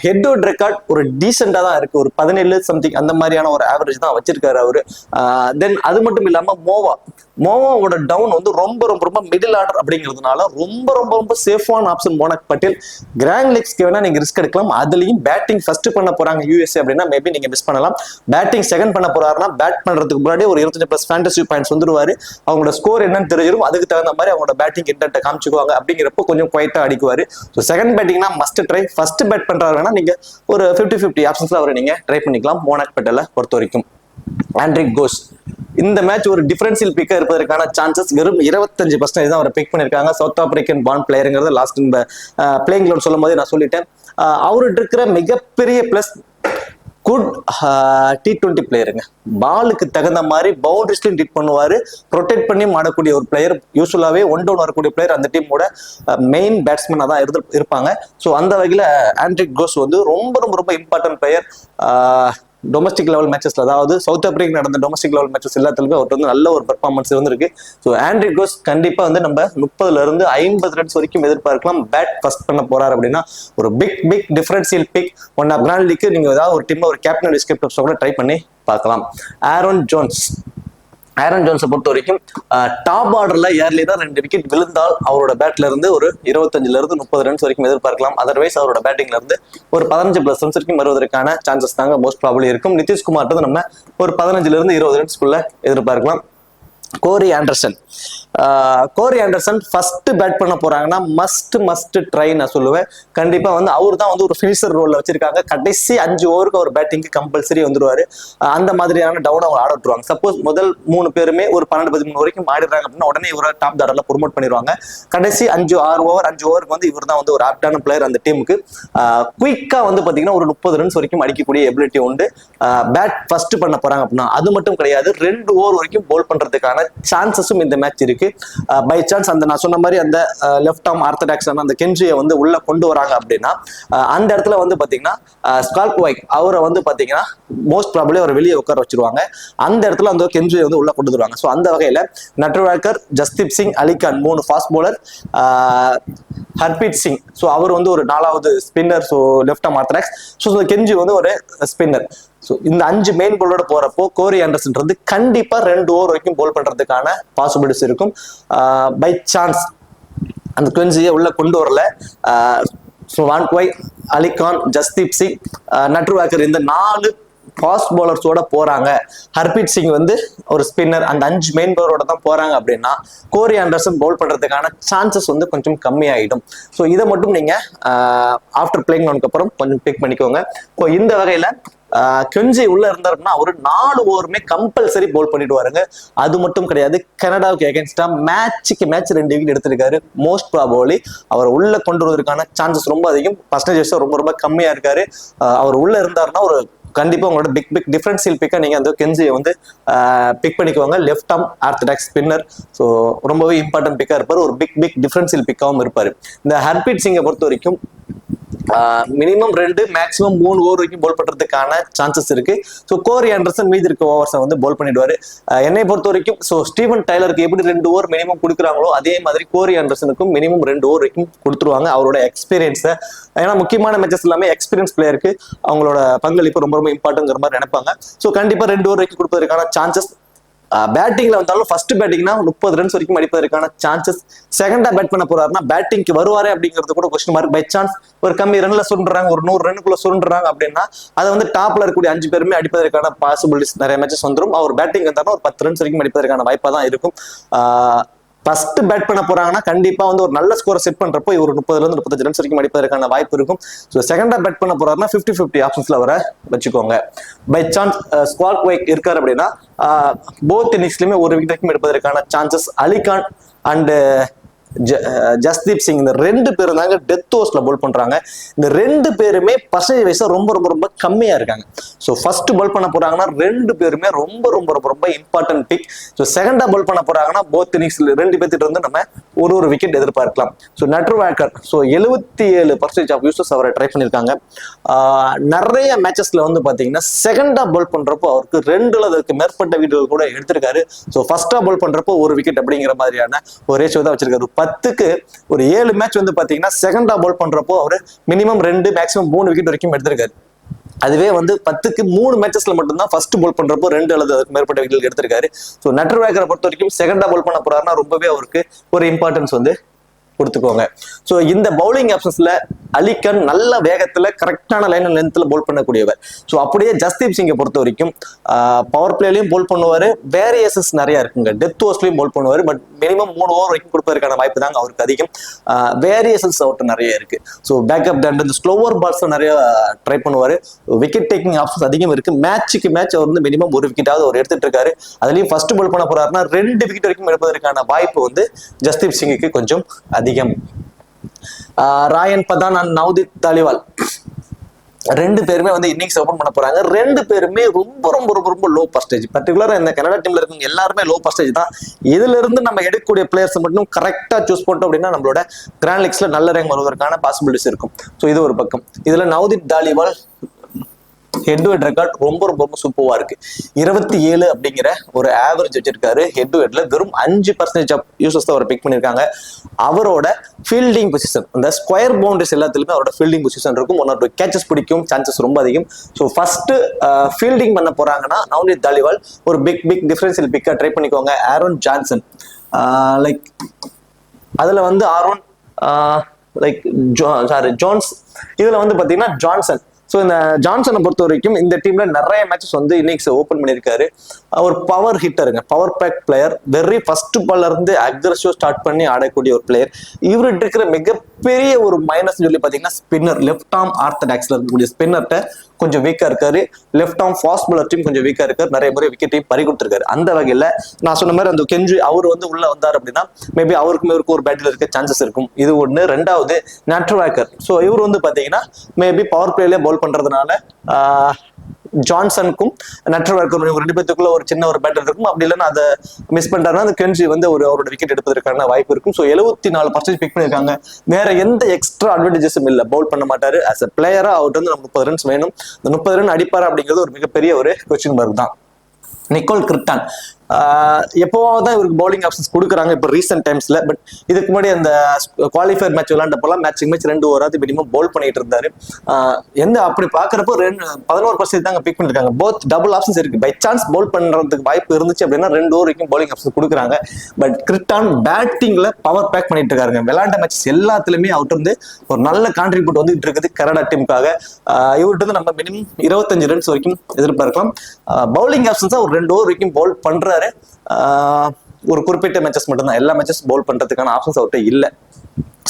ஹெட் டு ஹெட் ரெக்கார்ட் ஒரு டீசெண்டா தான் இருக்கு. ஒரு 17 சம்திங் அந்த மாதிரியான ஒரு ஆவரேஜ் தான் வச்சிருக்காரு அவரு. தென் அது மட்டும் இல்லாம மோவாவோட டவுன் வந்து ரொம்ப ரொம்ப ரொம்ப மிடில் ஆர்டர் அப்படிங்கிறதுனால ரொம்ப ரொம்ப ரொம்ப சேஃபான ஆப்ஷன் மோனக் பட்டேல். கிராண்ட் லீக்ஸ்க்கு வேணா நீங்க ரிஸ்க் எடுக்கலாம். அதுலயும் பேட்டிங் ஃபர்ஸ்ட் பண்ண போறாங்க யூஎஸ்ஏ அப்படின்னா மேபி நீங்க மிஸ் பண்ணலாம். பேட்டிங் செகண்ட் பண்ண போறாருன்னா பேட் பண்றதுக்கு முன்னாடி ஒரு 25+ ஃபேண்டசி பாயிண்ட்ஸ் வந்துருவாரு. அவங்களோட ஸ்கோர் என்னன்னு தெரிஞ்சிடும். அதுக்கு தகுந்த மாதிரி அவங்களோட பேட்டிங் இன்டென்ட்டை காமிச்சுக்குவாங்க. அப்படிங்கிறப்போ கொஞ்சம் குவைட்டா அடிக்குவாரு. ஸோ செகண்ட் பேட்டிங்னா மஸ்ட் ட்ரை. ஃபர்ஸ்ட் பேட் பண்றாருன்னா நீங்க ஒரு 50-50 ஆப்ஷன்ஸ்ல அவரை நீங்க ட்ரை பண்ணிக்கலாம். மோனக் பட்டேலை பொறுத்த வரைக்கும். ஆண்ட்ரிக் கோஸ் இந்த மேட்ச் ஒரு டிஃபரன்ஷியல் பிக்கா இருப்பதற்கான சான்சஸ் வெறும் 25% தான் அவரை பிக் பண்ணிருக்காங்க. சவுத் ஆப்பிரிக்கன் பான் பிளேயருங்கிறது லாஸ்ட் இந்த பிளேயிங் கிரவுண்ட் சொல்லும் போது நான் சொல்லிட்டேன். அவர்கிட்ட இருக்கிற மிகப்பெரிய பிளஸ் குட் T20 பிளேயருங்க. பாலுக்கு தகுந்த மாதிரி பவுண்டரிஸ்லையும் ஹிட் பண்ணுவாரு, ப்ரொடெக்ட் பண்ணி ஆடக்கூடிய ஒரு பிளேயர். யூஸ்வலாவே 1 டவுன் வரக்கூடிய பிளேயர் அந்த டீமோட மெயின் பேட்ஸ்மேனா தான் இருப்பாங்க. ஸோ அந்த வகையில ஆண்ட்ரிக் கோஸ் வந்து ரொம்ப ரொம்ப ரொம்ப இம்பார்ட்டன்ட் பிளேயர். டொமஸ்டிக் லெவல் மேட்சஸ்ல, அதாவது சவுத் ஆப்பிரிக்கா நடந்த டொமஸ்டிக் லெவல் மேட்சஸ் எல்லாத்துலயுமே அவருக்கு வந்து நல்ல ஒரு பெர்ஃபார்மன்ஸ் இருந்திருக்கு. ஸோ ஆண்ட்ரிக் கோஸ் கண்டிப்பா வந்து நம்ம 30ல இருந்து 50 ரன்ஸ் வரைக்கும் எதிர்பார்க்கலாம். பேட் ஃபர்ஸ்ட் பண்ண போறாரு அப்படின்னா ஒரு pick differential pick. One of grand league நீங்க ஏதாவது ஒரு டீம்ல ஒரு கேப்டன் விஸ்கெப்டப்ஸ் கூட ட்ரை பண்ணி பார்க்கலாம். ஆரோன் ஜோன்ஸை பொறுத்த வரைக்கும் டாப் ஆர்டர்ல ஏர்லி தான் 2 விக்கெட் விழுந்தால் அவரோட பேட்ல இருந்து ஒரு 25ல இருந்து 30 ரன்ஸ் வரைக்கும் எதிர்பார்க்கலாம். அதர்வைஸ் அவரோட பேட்டிங்ல இருந்து ஒரு 15+ ரன்ஸ் வரைக்கும் வருவதற்கான சான்சஸ் தாங்க மோஸ்ட் ப்ராபபிலி இருக்கும். நிதிஷ்குமார் நம்ம ஒரு 15ல இருந்து 20 ரன்ஸ்க்குள்ள எதிர்பார்க்கலாம். கோரி ஆண்டர்சன் ஃபர்ஸ்ட் பேட் பண்ண போறாங்கன்னா மஸ்ட் ட்ரை நான் சொல்லுவேன். கண்டிப்பா வந்து அவர் தான் வந்து ஒரு ஃபினிஷர் ரோல்ல வச்சிருக்காங்க. கடைசி 5 ஓவருக்கு அவர் பேட்டிங்க்கு கம்பல்சரி வந்துருவாரு. அந்த மாதிரியான டவுன் அவங்க ஆட விட்டுருவாங்க. சப்போஸ் முதல் 3 பேருமே ஒரு 12-13 வரைக்கும் ஆடிடுறாங்க அப்படின்னா உடனே இவரை டாப் ஆர்டர்ல ப்ரொமோட் பண்ணிடுவாங்க. கடைசி 5 ஓவருக்கு வந்து இவர் தான் வந்து ஒரு ஆப்டான பிளேயர் அந்த டீமுக்கு. குயிக்கா வந்து பாத்தீங்கன்னா ஒரு 30 ரன்ஸ் வரைக்கும் அடிக்கக்கூடிய எபிலிட்டி உண்டு. பேட் ஃபர்ஸ்ட் பண்ண போறாங்க அப்படின்னா அது மட்டும் கிடையாது, 2 ஓவர் வரைக்கும் போல் பண்றதுக்கான சான்சஸும் இந்த மேட்ச் இருக்கு. பை சான்ஸ் அந்த நான் சொன்ன மாதிரி அந்த லெஃப்ட் ஆர்ம் ஆர்த்தடாக்ஸ் அந்த கென்ஜியை வந்து உள்ள கொண்டு வராங்க அப்படின்னா அந்த இடத்துல வந்து பாத்தீங்கன்னா ஸ்கால்ப் வைக் அவரை வந்து பாத்தீங்கன்னா மோஸ்ட் ப்ராபபிலி அவர் வெளியே உட்கார வச்சிருவாங்க. அந்த இடத்துல அந்த கென்ஜியை வந்து உள்ள கொண்டு வருவாங்க. ஸோ அந்த வகையில நட்ராஜர், Jasdeep Singh, Ali Khan 3 fast bowler, Harmeet Singh so அவர் வந்து ஒரு 4வது spinner. So left arm orthodox. So Kenjige வந்து ஒரு ஸ்பின்னர். ஸோ இந்த 5 மெயின் போலோட போறப்போ கோரி ஆண்டர்சன் கண்டிப்பா 2 ஓவர் வரைக்கும் போல் பண்றதுக்கான பாசிபிலிட்டிஸ் இருக்கும். பை சான்ஸ் அந்த குவென்சியை உள்ள கொண்டு வரல, வான்குவை, அலிகான், ஜஸ்தீப் சிங், நட்ராஜர் இந்த 4 ஃபாஸ்ட் பவுலர்ஸோட போறாங்க. ஹர்பீத் சிங் வந்து ஒரு ஸ்பின்னர். அந்த 5 மெயின் பவுலரோட தான் போறாங்க அப்படின்னா கோரி ஆண்டர்சன் பவுல் பண்றதுக்கான சான்சஸ் வந்து கொஞ்சம் கம்மியாயிடும். ஸோ இதை மட்டும் நீங்க ஆஃப்டர் பிளேயிங் ஆனதுக்கு அப்புறம் கொஞ்சம் பிக் பண்ணிக்கோங்க. இப்போ இந்த வகையில கென்ஜி உள்ள இருந்தாருன்னா ஒரு 4 ஓவருமே கம்பல்சரி போல் பண்ணிட்டு வாருங்க. அது மட்டும் கிடையாது, கனடாவுக்கு எகென்ஸ்டா மேட்சுக்கு மேட்ச் 2 விக்கெட் எடுத்திருக்காரு. மோஸ்ட் ப்ராபபிலி அவர் உள்ள கொண்டு வருவதற்கான சான்சஸ் ரொம்ப அதிகம். பர்சன்டேஜ் ரொம்ப ரொம்ப கம்மியா இருக்காரு. அவர் உள்ள இருந்தாருன்னா ஒரு கண்டிப்பா உங்களோட பிக் டிஃபரன்ஷியல் பிக்கா நீங்க அந்த கென்ஜியை வந்து பிக் பண்ணிக்குவாங்க. Left arm orthodox spinner. So ரொம்பவே இம்பார்ட்டன்ட் பிக்கா இருப்பாரு. ஒரு பிக் டிஃபரன்ஷியல் பிக்காவும் இருப்பாரு. இந்த ஹர்பீத் சிங்கை பொறுத்த வரைக்கும் மினிமம் 2 மேக்ஸிமம் 3 ஓவர் வரைக்கும் போல் பண்றதுக்கான சான்சஸ் இருக்கு. ஸோ கோரி ஆண்டர்சன் மீதி இருக்க ஓவர்ஸை வந்து போல் பண்ணிடுவாரு. என்னை பொறுத்த வரைக்கும் ஸோ ஸ்டீவன் டைலருக்கு எப்படி 2 ஓவர் மினிமம் கொடுக்குறாங்களோ அதே மாதிரி கோரி ஆண்டர்சனுக்கும் மினிமம் 2 ஓவர் வரைக்கும் கொடுத்துருவாங்க. அவரோட எக்ஸ்பீரியன்ஸை, ஏன்னா முக்கியமான மேட்சஸ் எல்லாமே எக்ஸ்பீரியன்ஸ் பிளேயருக்கு அவங்களோட பங்களிப்பு ரொம்ப ரொம்ப இம்பார்ட்டன்ட்ங்கிற மாதிரி நினைப்பாங்க. ஸோ கண்டிப்பா 2 ஓவர் வரைக்கும் கொடுப்பதற்கான சான்சஸ் பேட்டிங்ல வந்தாலும் ஃபர்ஸ்ட் பேட்டிங்னா 30 ரன்ஸ் வரைக்கும் அடிப்பதற்கான சான்சஸ். செகண்டா பேட் பண்ண போறாருன்னா பேட்டிங்க்கு வருவாரே அப்படிங்கிறது கூட கொஸ்டின் மார்க். பை சான்ஸ் ஒரு கம்மி ரன்ல சுருண்டுறாங்க, ஒரு 100 ரன்னுக்குள்ள சுருண்டுறாங்க அப்படின்னா அதை வந்து டாப்ல இருக்கக்கூடிய 5 பேருமே அடிப்பதற்கான பாசிபிலிட்டிஸ் நிறைய மேட்சஸ் வந்துடும். அவர் பேட்டிங் வந்தாலும் ஒரு 10 ரன்ஸ் வரைக்கும் அடிப்பதற்கான வாய்ப்பா தான் இருக்கும். ஃபர்ஸ்ட் பேட் பண்ண போறாங்கன்னா கண்டிப்பா வந்து ஒரு நல்ல ஸ்கோரை செட் பண்றப்போ ஒரு 30ல இருந்து 35 ரன்ஸ் வரைக்கும் அடிப்பதற்கான வாய்ப்பு இருக்கும். ஸோ செகண்டா பேட் பண்ண போறாருன்னா 50-50 ஆப்ஷன்ஸ்ல வர வச்சுக்கோங்க. பை சான்ஸ் ஸ்குவாட் வைக் இருக்காரு அப்படின்னா போத் இன்னிங்ஸ்லயுமே ஒரு விக்கெட் வரைக்கும் எடுப்பதற்கான சான்சஸ். அலிகான் அண்ட் ஜஸ்தீப் சிங் இந்த 2 பேரும் தாங்க டெத் ஓவர்ஸ்ல போல் பண்றாங்க. இந்த 2 பேருமே பர்சன்டேஜ் வைஸா ரொம்ப ரொம்ப ரொம்ப கம்மியா இருக்காங்க. ஸோ ஃபர்ஸ்ட் பால் பண்ண போறாங்கன்னா 2 பேருமே ரொம்ப ரொம்ப ரொம்ப ரொம்ப இம்பார்ட்டன்ட் பிக். ஸோ செகண்டா பால் பண்ண போறாங்கன்னா போத் இன்னிங்ஸ் 2 பேர்த்திட்ட இருந்து நம்ம ஒரு விக்கெட் எதிர்பார்க்கலாம். ஸோ நட்வாக்கர் 77% ஆஃப் யூசர்ஸ் அவரை ட்ரை பண்ணியிருக்காங்க. நிறைய மேட்சஸ்ல வந்து பாத்தீங்கன்னா செகண்டா பால் பண்றப்போ அவருக்கு 2 அல்லது மேற்பட்ட விக்கெட்டுகள் கூட எடுத்திருக்காரு. ஸோ ஃபர்ஸ்டா பால் பண்றப்போ ஒரு விக்கெட் அப்படிங்கிற மாதிரியான ஒரு ரேஷியோ தான் வச்சிருக்காரு. 10க்கு ஒரு 7 மேட்ச் வந்து பாத்தீங்கன்னா செகண்டா பால் பண்றப்போ அவரு மினிமம் 2 மேக்ஸிமம் 3 விக்கெட் வரைக்கும் எடுத்திருக்காரு. அதுவே வந்து 10க்கு 3 மேட்சஸ்ல மட்டும்தான் ஃபர்ஸ்ட் பால் பண்றப்போ 2 அல்லது அதுக்கு மேற்பட்ட விக்கெட் எடுத்திருக்காரு. ஸோ நட்வாக்கரை பொறுத்த வரைக்கும் செகண்டா பால் பண்ண போறாருன்னா ரொம்பவே அவருக்கு ஒரு இம்பார்ட்டன்ஸ் வந்து கொடுத்துக்கோங்க. ஸோ இந்த பவுலிங் ஆப்ஷன்ஸ்ல அலிகான் நல்ல வேகத்துல கரெக்டான லைன் அண்ட் லென்த்ல போல் பண்ணக்கூடியவர். ஸோ அப்படியே ஜஸ்தீப் சிங்கை பொறுத்த வரைக்கும் பவர் பிளேலையும் போல் பண்ணுவாரு, வேரியேஷன்ஸ் நிறைய இருக்குங்க. டெத் ஓவர்ஸ்லயும் போல் பண்ணுவாரு, பட் மினிமம் 3 ஓவர் வரைக்கும் கொடுப்பதற்கான வாய்ப்பு தாங்க அவருக்கு அதிகம். வேரியேஷன்ஸ் அவர்கிட்ட நிறைய இருக்கு. ஸோ பேக்கப் அண்ட் இந்த ஸ்லோவர் பால்ஸ் நிறைய ட்ரை பண்ணுவாரு. விக்கெட் டேக்கிங் ஆப்ஷன்ஸ் அதிகம் இருக்கு. மேட்சுக்கு மேட்ச் அவர் வந்து மினிமம் ஒரு விக்கெட்டாவது அவர் எடுத்துட்டு இருக்காரு. அதுலயும் ஃபர்ஸ்ட் பால் பண்ண போறாருன்னா 2 விக்கெட் வரைக்கும் எடுப்பதற்கான வாய்ப்பு வந்து ஜஸ்தீப் சிங்குக்கு கொஞ்சம் அதிகம். ராயன் பதான் அண்ட் நவ்தீப் தாலிவால் 2 பேருமே வந்து இன்னிங்ஸ் ஓபன் பண்ண போறாங்க. 2 பேருமே ரொம்ப ரொம்ப ரொம்ப ரொம்ப லோ பர்சன்டேஜ். பர்டிகுலரா இந்த கனடா டீம்ல இருக்கவங்க எல்லாருமே லோ பர்சன்டேஜ் தான். இதுல இருந்து நம்ம எடுக்கக்கூடிய பிளேயர்ஸ் மட்டும் கரெக்டா சூஸ் பண்ணிட்டோம் அப்படின்னா நம்மளோட கிராண்ட் லீக்ஸ்ல நல்ல ரேங்க் வருவதற்கான பாசிபிலிட்டிஸ் இருக்கும். ஸோ இது ஒரு பக்கம். இதுல Navdeep Dhaliwal head to head record ரொம்ப ரொம்ப ரொம்ப சூப்பரா இருக்கு. 27 அப்படிங்கிற ஒரு ஆவரேஜ் வச்சிருக்காரு. ஹெட் டு ஹெட்ல வெறும் 5% ஆஃப் யூசர்ஸ் தான் அவர் பிக் பண்ணிருக்காங்க. அவரோட ஃபீல்டிங் பொசிஷன் அந்த ஸ்கொயர் பவுண்டரிஸ் எல்லாத்துலயுமே அவரோட ஃபீல்டிங் பொசிஷன் இருக்கும். 1 or 2 கேச்சஸ் பிடிக்கும் சான்சஸ் ரொம்ப அதிகம். ஸோ ஃபர்ஸ்ட் ஃபீல்டிங் பண்ண போறாங்கன்னா நவ்தீப் தாலிவால் ஒரு பிக் டிஃபரன்ஷியல் பிக்கா ட்ரை பண்ணிக்கோங்க. ஆரோன் ஜான்சன் லைக் அதுல வந்து ஆரோன் லைக் ஜோன்ஸ் இதுல வந்து பாத்தீங்கன்னா ஜான்சன். ஸோ இந்த ஜான்சனை பொறுத்த வரைக்கும் இந்த டீம்ல நிறைய மேட்சஸ் வந்து இன்னிங்ஸ் ஓப்பன் பண்ணியிருக்காரு. ஒரு பவர் ஹிட்டருங்க, power pack player. Very first பால்ல இருந்து அக்ரெசிவ் ஸ்டார்ட் பண்ணி ஆடக்கூடிய ஒரு பிளேயர். இவர்கிட்ட இருக்கிற மிகப்பெரிய ஒரு மைனஸ் சொல்லி பாத்தீங்கன்னா ஸ்பின்னர். லெஃப்ட் ஆர்ம் ஆர்த்தடாக்ஸ்ல இருக்கக்கூடிய ஸ்பின்னர்ட்ட கொஞ்சம் வீக்கா இருக்காரு. Left arm fast bowler team கொஞ்சம் வீக்கா இருக்காரு. நிறைய முறை விக்கெட்டையும் பறி கொடுத்திருக்காரு. அந்த வகையில நான் சொன்ன மாதிரி அந்த கெஞ்சி அவர் வந்து உள்ள வந்தார் அப்படின்னா மேபி அவருக்குமே ஒரு பேட்டில் இருக்க சான்சஸ் இருக்கும். இது ஒண்ணு. 2வது நட்வாக்கர். ஸோ இவர் வந்து பாத்தீங்கன்னா மேபி பவர் பிளேல பால் பண்றதுனால ஜான்சனுக்கும் நட்வாக்கர் 2 பேத்துக்குள்ள ஒரு சின்ன ஒரு பேட்டர் இருக்கும். அப்படி இல்லைன்னா அதை மிஸ் பண்ணிட்டாருன்னா அந்த கெஞ்சி வந்து அவரோட விக்கெட் எடுப்பதற்கான வாய்ப்பு இருக்கும். ஸோ 74% பிக் பண்ணிருக்காங்க. வேற எந்த எக்ஸ்ட்ரா அட்வான்டேஜஸும் இல்லை. பவுல் பண்ண மாட்டாரு. ஆஸ் அ பிளேயரா அவர்கிட்ட வந்து 30 ரன்ஸ் வேணும். இந்த 30 ரன் அடிப்பாரு அப்படிங்கிறது ஒரு மிகப்பெரிய ஒரு கொஸ்டின் மார்க் தான். நிக்கோல் கிரிட்டான் எப்போதான் இவருக்கு பவுலிங் ஆப்ஷன்ஸ் கொடுக்குறாங்க இப்போ ரீசெண்ட் டைம்ஸ்ல. பட் இதுக்கு முன்னாடி அந்த குவாலிஃபயர் மேட்ச் விளையாண்டப்பெல்லாம் மேட்ச் 2 ஓவராது மினிமம் பவுல் பண்ணிட்டு இருந்தாரு. எந்த அப்படி பாக்குறப்போ 11% தாங்க பிக் பண்ணிருக்காங்க. போத் டபுள் ஆப்ஷன்ஸ் இருக்கு. பை சான்ஸ் பவுல் பண்றதுக்கு வாய்ப்பு இருந்துச்சு அப்படின்னா 2 ஓவர் வரைக்கும் பவுலிங் ஆப்ஷன்ஸ் கொடுக்குறாங்க. பட் கிரிட்டான் பேட்டிங்ல பவர் பேக் பண்ணிட்டு இருக்காருங்க. விளையாண்ட மேட்சஸ் எல்லாத்துலயுமே அவர்கிட்ட வந்து ஒரு நல்ல கான்ட்ரிபியூட் வந்துட்டு இருக்குது கனடா டீமுக்காக. இவர்கிட்ட வந்து நம்ம மினிமம் 25 ரன்ஸ் வரைக்கும் எதிர்பார்க்கலாம். பவுலிங் ஆப்ஷன்ஸா ஒரு 2 ஓவர் வரைக்கும் பவுல் பண்ற ஒரு குறிப்பிட்ட மேட்சஸ் மட்டும்தான். எல்லா மேட்சஸ் பவுல் பண்றதுக்கான ஆப்ஷன்ஸ் அவர்கிட்ட இல்ல.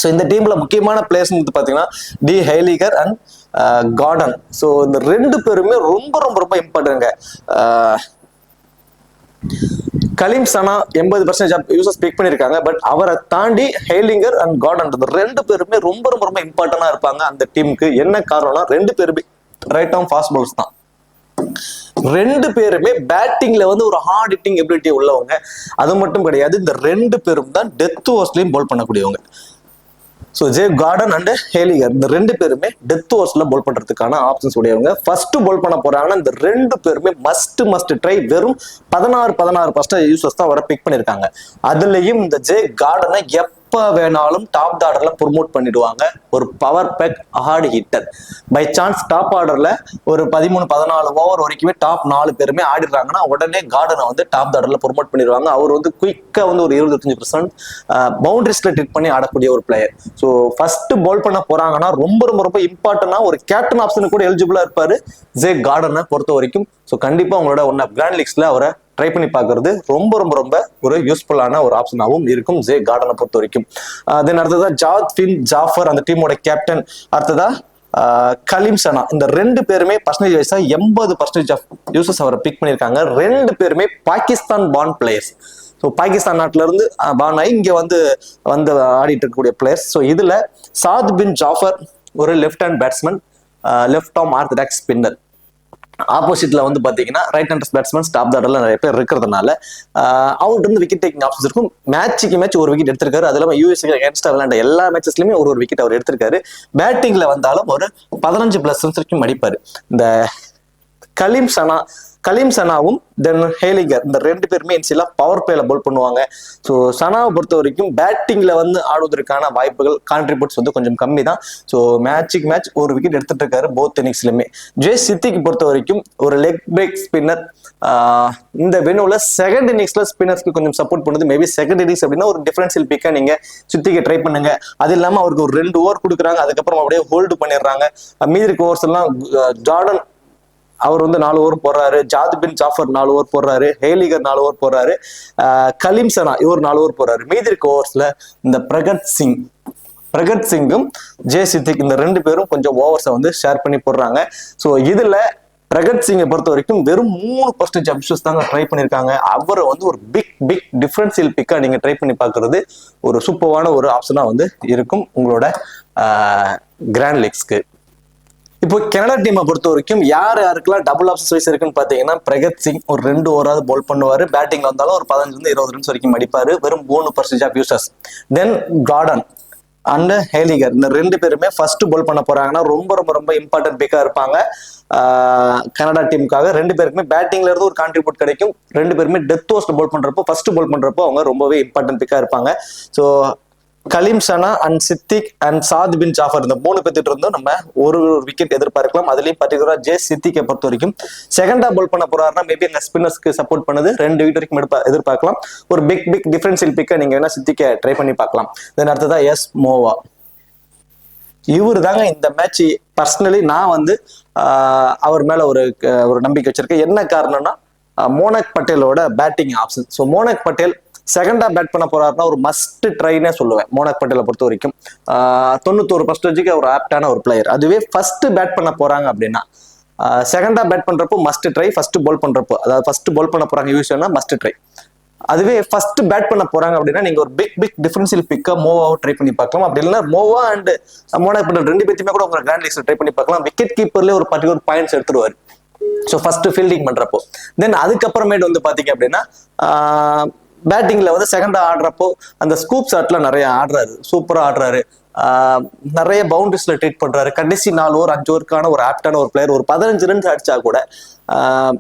ஸோ இந்த டீம்ல முக்கியமான பிளேயர்ஸ் வந்து பாத்தீங்கன்னா டி ஹெய்லிகர் அண்ட் கார்டன். ஸோ இந்த 2 பேருமே ரொம்ப ரொம்ப ரொம்ப இம்பார்ட்டன்ட்ங்க. கலீம் சனா 80% ஆஃப் யூசர்ஸ் பிக் பண்ணிருக்காங்க. பட் அவரை தாண்டி ஹெய்லிங்கர் அண்ட் கார்டன் 2 பேருமே ரொம்ப ரொம்ப ரொம்ப இம்பார்ட்டன்டா இருப்பாங்க அந்த டீமுக்கு. என்ன காரணம்னா 2 பேருமே ரைட் ஆர்ம் ஃபாஸ்ட் பவுலர்ஸ் தான். 2 பேருமே பேட்டிங்ல வந்து ஒரு ஹார்ட் ஹிட்டிங் எபிலிட்டி உள்ளவங்க. அது மட்டும் கிடையாது, இந்த 2 பேரும் தான் டெத் ஓவர்ஸ்லயும் பவுல் பண்ணக்கூடியவங்க. ஸோ ஜேப் கார்டன் அண்ட் ஹெய்லிகர் இந்த 2 பேருமே டெத் ஓவர்ஸ்ல பவுல் பண்றதுக்கான ஆப்ஷன்ஸ் உடையவங்க. ஃபர்ஸ்ட் பவுல் பண்ண போறாங்கன்னா இந்த 2 பேருமே மஸ்ட் ட்ரை. வெறும் 16% யூசர்ஸ் தான் அவரை பிக் பண்ணிருக்காங்க. அதுலயும் இந்த ஜே கார்டனை எப்ப வேணாலும் டாப் ஆர்டர்ல ப்ரொமோட் பண்ணிடுவாங்க. ஒரு power pack hard hitter. By chance top ஆர்டர்ல ஒரு 13-14 ஓவர் வரைக்குமே டாப் 4 பேருமே ஆடிடுறாங்கன்னா உடனே கார்டனை வந்து டாப் ஆர்டர்ல ப்ரொமோட் பண்ணிடுவாங்க. அவர் வந்து குயிக்கா வந்து ஒரு 25% பவுண்டரிஸ்ல ட்ரிட் பண்ணி ஆடக்கூடிய ஒரு பிளேயர். ஸோ ஃபர்ஸ்ட் பவுல் பண்ண போறாங்கன்னா ரொம்ப ரொம்ப ரொம்ப இம்பார்ட்டன்டா ஒரு கேப்டன் ஆப்ஷனுக்கு கூட எலிஜிபிளா இருப்பாரு ஜே கார்டனை பொறுத்த வரைக்கும். ஸோ கண்டிப்பா உங்களோட ஒன் ஆஃப் கிராண்ட் லீக்ஸ்ல அவரை ட்ரை பண்ணி பார்க்கறது ரொம்ப ரொம்ப ரொம்ப ஒரு யூஸ்ஃபுல்லான ஒரு ஆப்ஷனாகவும் இருக்கும் ஜே கார்டனை பொறுத்த வரைக்கும். தென் அடுத்ததா ஜாத்வின் ஜாஃபர் அந்த டீமோட கேப்டன். அடுத்ததா கலீம் சனா. இந்த ரெண்டு பேருமே பர்சன்டேஜ் வைஸா 80% ஆஃப் யூசர்ஸ் அவரை பிக் பண்ணியிருக்காங்க. ரெண்டு பேருமே Pakistan born players. So Pakistan நாட்டில இருந்து பார்ன் ஆகி இங்க வந்து ஆடிட்டு இருக்கக்கூடிய பிளேயர்ஸ். ஸோ இதுல சாத் பின் ஜாஃபர் ஒரு left hand batsman, left arm orthodox spinner. ஆப்போசிட்ல வந்து பாத்தீங்கன்னா ரைட் ஹேண்டர்ஸ் பேட்ஸ்மேன் டாப் ஆர்டர்ல நிறைய பேர் இருக்கிறதுனால அவர்கிட்ட இருந்து விக்கெட் டேக்கிங் ஆப்ஷன்ஸ் இருக்கும். மேட்சுக்கு மேட்ச் ஒரு விக்கெட் எடுத்திருக்காரு. அது இல்லாம யூஎஸ்ஏ அகேன்ஸ்டா விளையாண்ட எல்லா மேட்சஸ்லயுமே ஒரு விக்கெட் அவர் எடுத்திருக்காரு. பேட்டிங்ல வந்தாலும் ஒரு 15+ ரன்ஸ் வரைக்கும் அடிப்பாரு. இந்த கலீம் சனாவும் தென் ஹேலிகர் இந்த ரெண்டு பேருமே இன்சியலா பவர் பிளேல பவுல் பண்ணுவாங்க. ஸோ சனாவை பொறுத்த வரைக்கும் பேட்டிங்ல வந்து ஆடுவதற்கான வாய்ப்புகள் கான்ட்ரிபியூட்ஸ் வந்து கொஞ்சம் கம்மி தான். ஸோ மேட்சுக்கு மேட்ச் ஒரு விக்கெட் எடுத்துட்டு இருக்காரு போத் இன்னிங்ஸ்லயுமே. ஜே சித்திக்கு பொறுத்த வரைக்கும் ஒரு லெக் பிரேக் ஸ்பின்னர். இந்த வெனுல செகண்ட் இன்னிங்ஸ்ல ஸ்பின்னர்ஸ்க்கு கொஞ்சம் சப்போர்ட் பண்ணுது. மேபி செகண்ட் இன்னிங்ஸ் அப்படின்னா ஒரு டிஃபரன்ஷியல் பிக்கா நீங்க சித்திக்கு ட்ரை பண்ணுங்க. அது இல்லாம அவருக்கு ஒரு 2 ஓவர் கொடுக்குறாங்க, அதுக்கப்புறம் அப்படியே ஹோல்டு பண்ணிடுறாங்க. மீதி இருக்க ஓவர்ஸ் எல்லாம் ஜார்டன் அவர் வந்து 4 ஓவர் போடுறாரு, ஜாத் பின் ஜாஃபர் 4 ஓவர் போடுறாரு, ஹேலிகர் 4 ஓவர் போடுறாரு, கலீம் சனா இவர் 4 ஓவர் போடுறாரு. மீதி இருக்க ஓவர்ஸ்ல இந்த பிரகத் சிங்கும் ஜே சித்திக் இந்த ரெண்டு பேரும் கொஞ்சம் ஓவர்ஸை வந்து ஷேர் பண்ணி போடுறாங்க. ஸோ இதுல பிரகத் சிங்கை பொறுத்த வரைக்கும் வெறும் 3% அப்சஸ் தாங்க ட்ரை பண்ணியிருக்காங்க. அவரை வந்து ஒரு பிக் டிஃபரன்ஷியல் பிக்கா நீங்க ட்ரை பண்ணி பார்க்கறது ஒரு சூப்பரான ஒரு ஆப்ஷனா வந்து இருக்கும் உங்களோட கிராண்ட் லீக்ஸ்க்கு. இப்போ கனடா டீமை பொறுத்த வரைக்கும் யாருக்கெல்லாம் டபுள் ஆப்ஷன்ஸ் வைஸ் இருக்குன்னு பாத்தீங்கன்னா பிரகத் சிங் ஒரு 2 ஓவராவது பவுல் பண்ணுவாரு. பேட்டிங்ல வந்தாலும் ஒரு 15-20 ரன்ஸ் வரைக்கும் அடிப்பாரு. வெறும் 3% of users. Then Gordon and Heyliger இந்த ரெண்டு பேருமே ஃபர்ஸ்ட் பவுல் பண்ண போறாங்கன்னா ரொம்ப ரொம்ப ரொம்ப இம்பார்ட்டன்ட் பிக்கா இருப்பாங்க கனடா டீமுக்காக. ரெண்டு பேருக்குமே பேட்டிங்ல இருந்து ஒரு கான்ட்ரிபியூட் கிடைக்கும். ரெண்டு பேருமே டெத் ஓவர்ஸ்ல பவுல் பண்றப்போ ஃபர்ஸ்ட் பவுல் பண்றப்போ அவங்க ரொம்பவே இம்பார்ட்டன்ட் பிக்கா இருப்பாங்க. So Kaleem Sana and Siddiqui and Saad Bin Zafar இந்த 3 பேர்த்திட்டு இருந்தும் நம்ம ஒரு விக்கெட் எதிர்பார்க்கலாம். அதுலயும் பர்டிகுலரா ஜே சித்திக்கை பொறுத்த வரைக்கும் செகண்டா பவுல் பண்ண போறாருன்னா மேபி அந்த ஸ்பின்னர்ஸ்க்கு சப்போர்ட் பண்ணது 2 விக்கெட் வரைக்கும் எதிர்பார்க்கலாம். ஒரு பிக் டிஃபரன்ஷியல் பிக்கை நீங்க வேணா சித்திக்க ட்ரை பண்ணி பார்க்கலாம். தென் அடுத்ததா எஸ் மோவா. இவரு தாங்க இந்த மேட்ச் பர்சனலி நான் வந்து அவர் மேல ஒரு நம்பிக்கை வச்சிருக்கேன். என்ன காரணம்னா மோனக் பட்டேலோட batting option. So Monank Patel செகண்டா பேட் பண்ண போறாருன்னா ஒரு மஸ்ட் ட்ரைனே சொல்லுவேன். மோனக் பட்டேலை பொறுத்த வரைக்கும் 91% ஒரு ஆப்டான ஒரு பிளேயர். அதுவே ஃபர்ஸ்ட் பேட் பண்ண போறாங்க அப்படின்னா செகண்டா பேட் பண்றப்போ மஸ்ட் ட்ரை, ஃபர்ஸ்ட் பால் பண்றப்போ அதாவது ஃபர்ஸ்ட் பால் பண்ண போறாங்க யூஸ்வலா மஸ்ட் ட்ரை. அதுவே ஃபர்ஸ்ட் பேட் பண்ண போறாங்க அப்படின்னா நீங்க ஒரு பிக் டிஃபரன்ஷியல் பிக்கா மோவாவை ட்ரை பண்ணி பார்க்கலாம். அப்படி இல்லைன்னா மோவா அண்ட் மோனக் பட்டேல் ரெண்டு பேருமே கூட உங்க கிராண்ட் லீக்ஸ்ல ட்ரை பண்ணி பார்க்கலாம். விக்கெட் கீப்பர்ல ஒரு பர்டிகுலர் பாயிண்ட்ஸ் எடுத்துருவாரு. ஸோ ஃபர்ஸ்ட் ஃபீல்டிங் பண்றப்போ தென் அதுக்கப்புறமேட்டு வந்து பாத்தீங்க அப்படின்னா பேட்டிங்ல வந்து செகண்டா ஆடுறப்போ அந்த ஸ்கூப் ஷாட்ல நிறைய ஆடுறாரு, சூப்பரா ஆடுறாரு. நிறைய பவுண்டரிஸ்ல ட்ரீட் பண்றாரு. கடைசி 4 ஓவர் 5 ஓவருக்கான ஒரு ஆப்டான ஒரு பிளேயர். ஒரு 15 ரன்ஸ் அடிச்சா கூட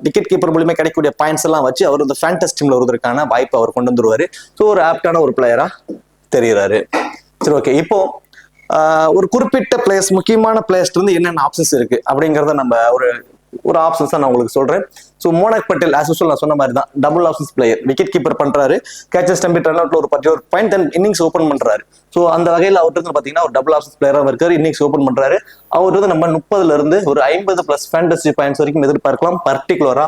விக்கெட் கீப்பர் மூலியமா கிடைக்கக்கூடிய பாயிண்ட்ஸ் எல்லாம் வச்சு அவர் இந்த ஃபேண்டஸ் டீம்ல வருவதற்கான வாய்ப்பு அவர் கொண்டு வந்துருவாரு. ஸோ ஒரு ஆப்டான ஒரு பிளேயரா தெரியுறாரு. சரி, ஓகே. இப்போ ஒரு குறிப்பிட்ட பிளேயர்ஸ் முக்கியமான பிளேயர்ஸ்ல இருந்து என்னென்ன ஆப்ஷன்ஸ் இருக்கு அப்படிங்கறத நம்ம ஒரு ஆப்ஷன்ஸ் நான் உங்களுக்கு சொல்றேன். So Monank Patel as usual நான் சொன்ன மாதிரி தான் double options player. Wicket keeper பண்றாரு, கேச்சஸ் டம்பிட் ரன் அவுட்ல ஒரு particular point and innings open பண்றாரு. ஸோ அந்த வகையில் அவர்கிட்ட பாத்தீங்கன்னா ஒரு டபுள் ஆப்ஷன்ஸ் பிளேயராக இருக்காரு, இன்னிங்ஸ் ஓப்பன் பண்றாரு. அவர் வந்து நம்ம 30ல இருந்து ஒரு 50+ ஃபேண்டசி பாயிண்ட்ஸ் வரைக்கும் எதிர்பார்க்கலாம். பர்டிகுலரா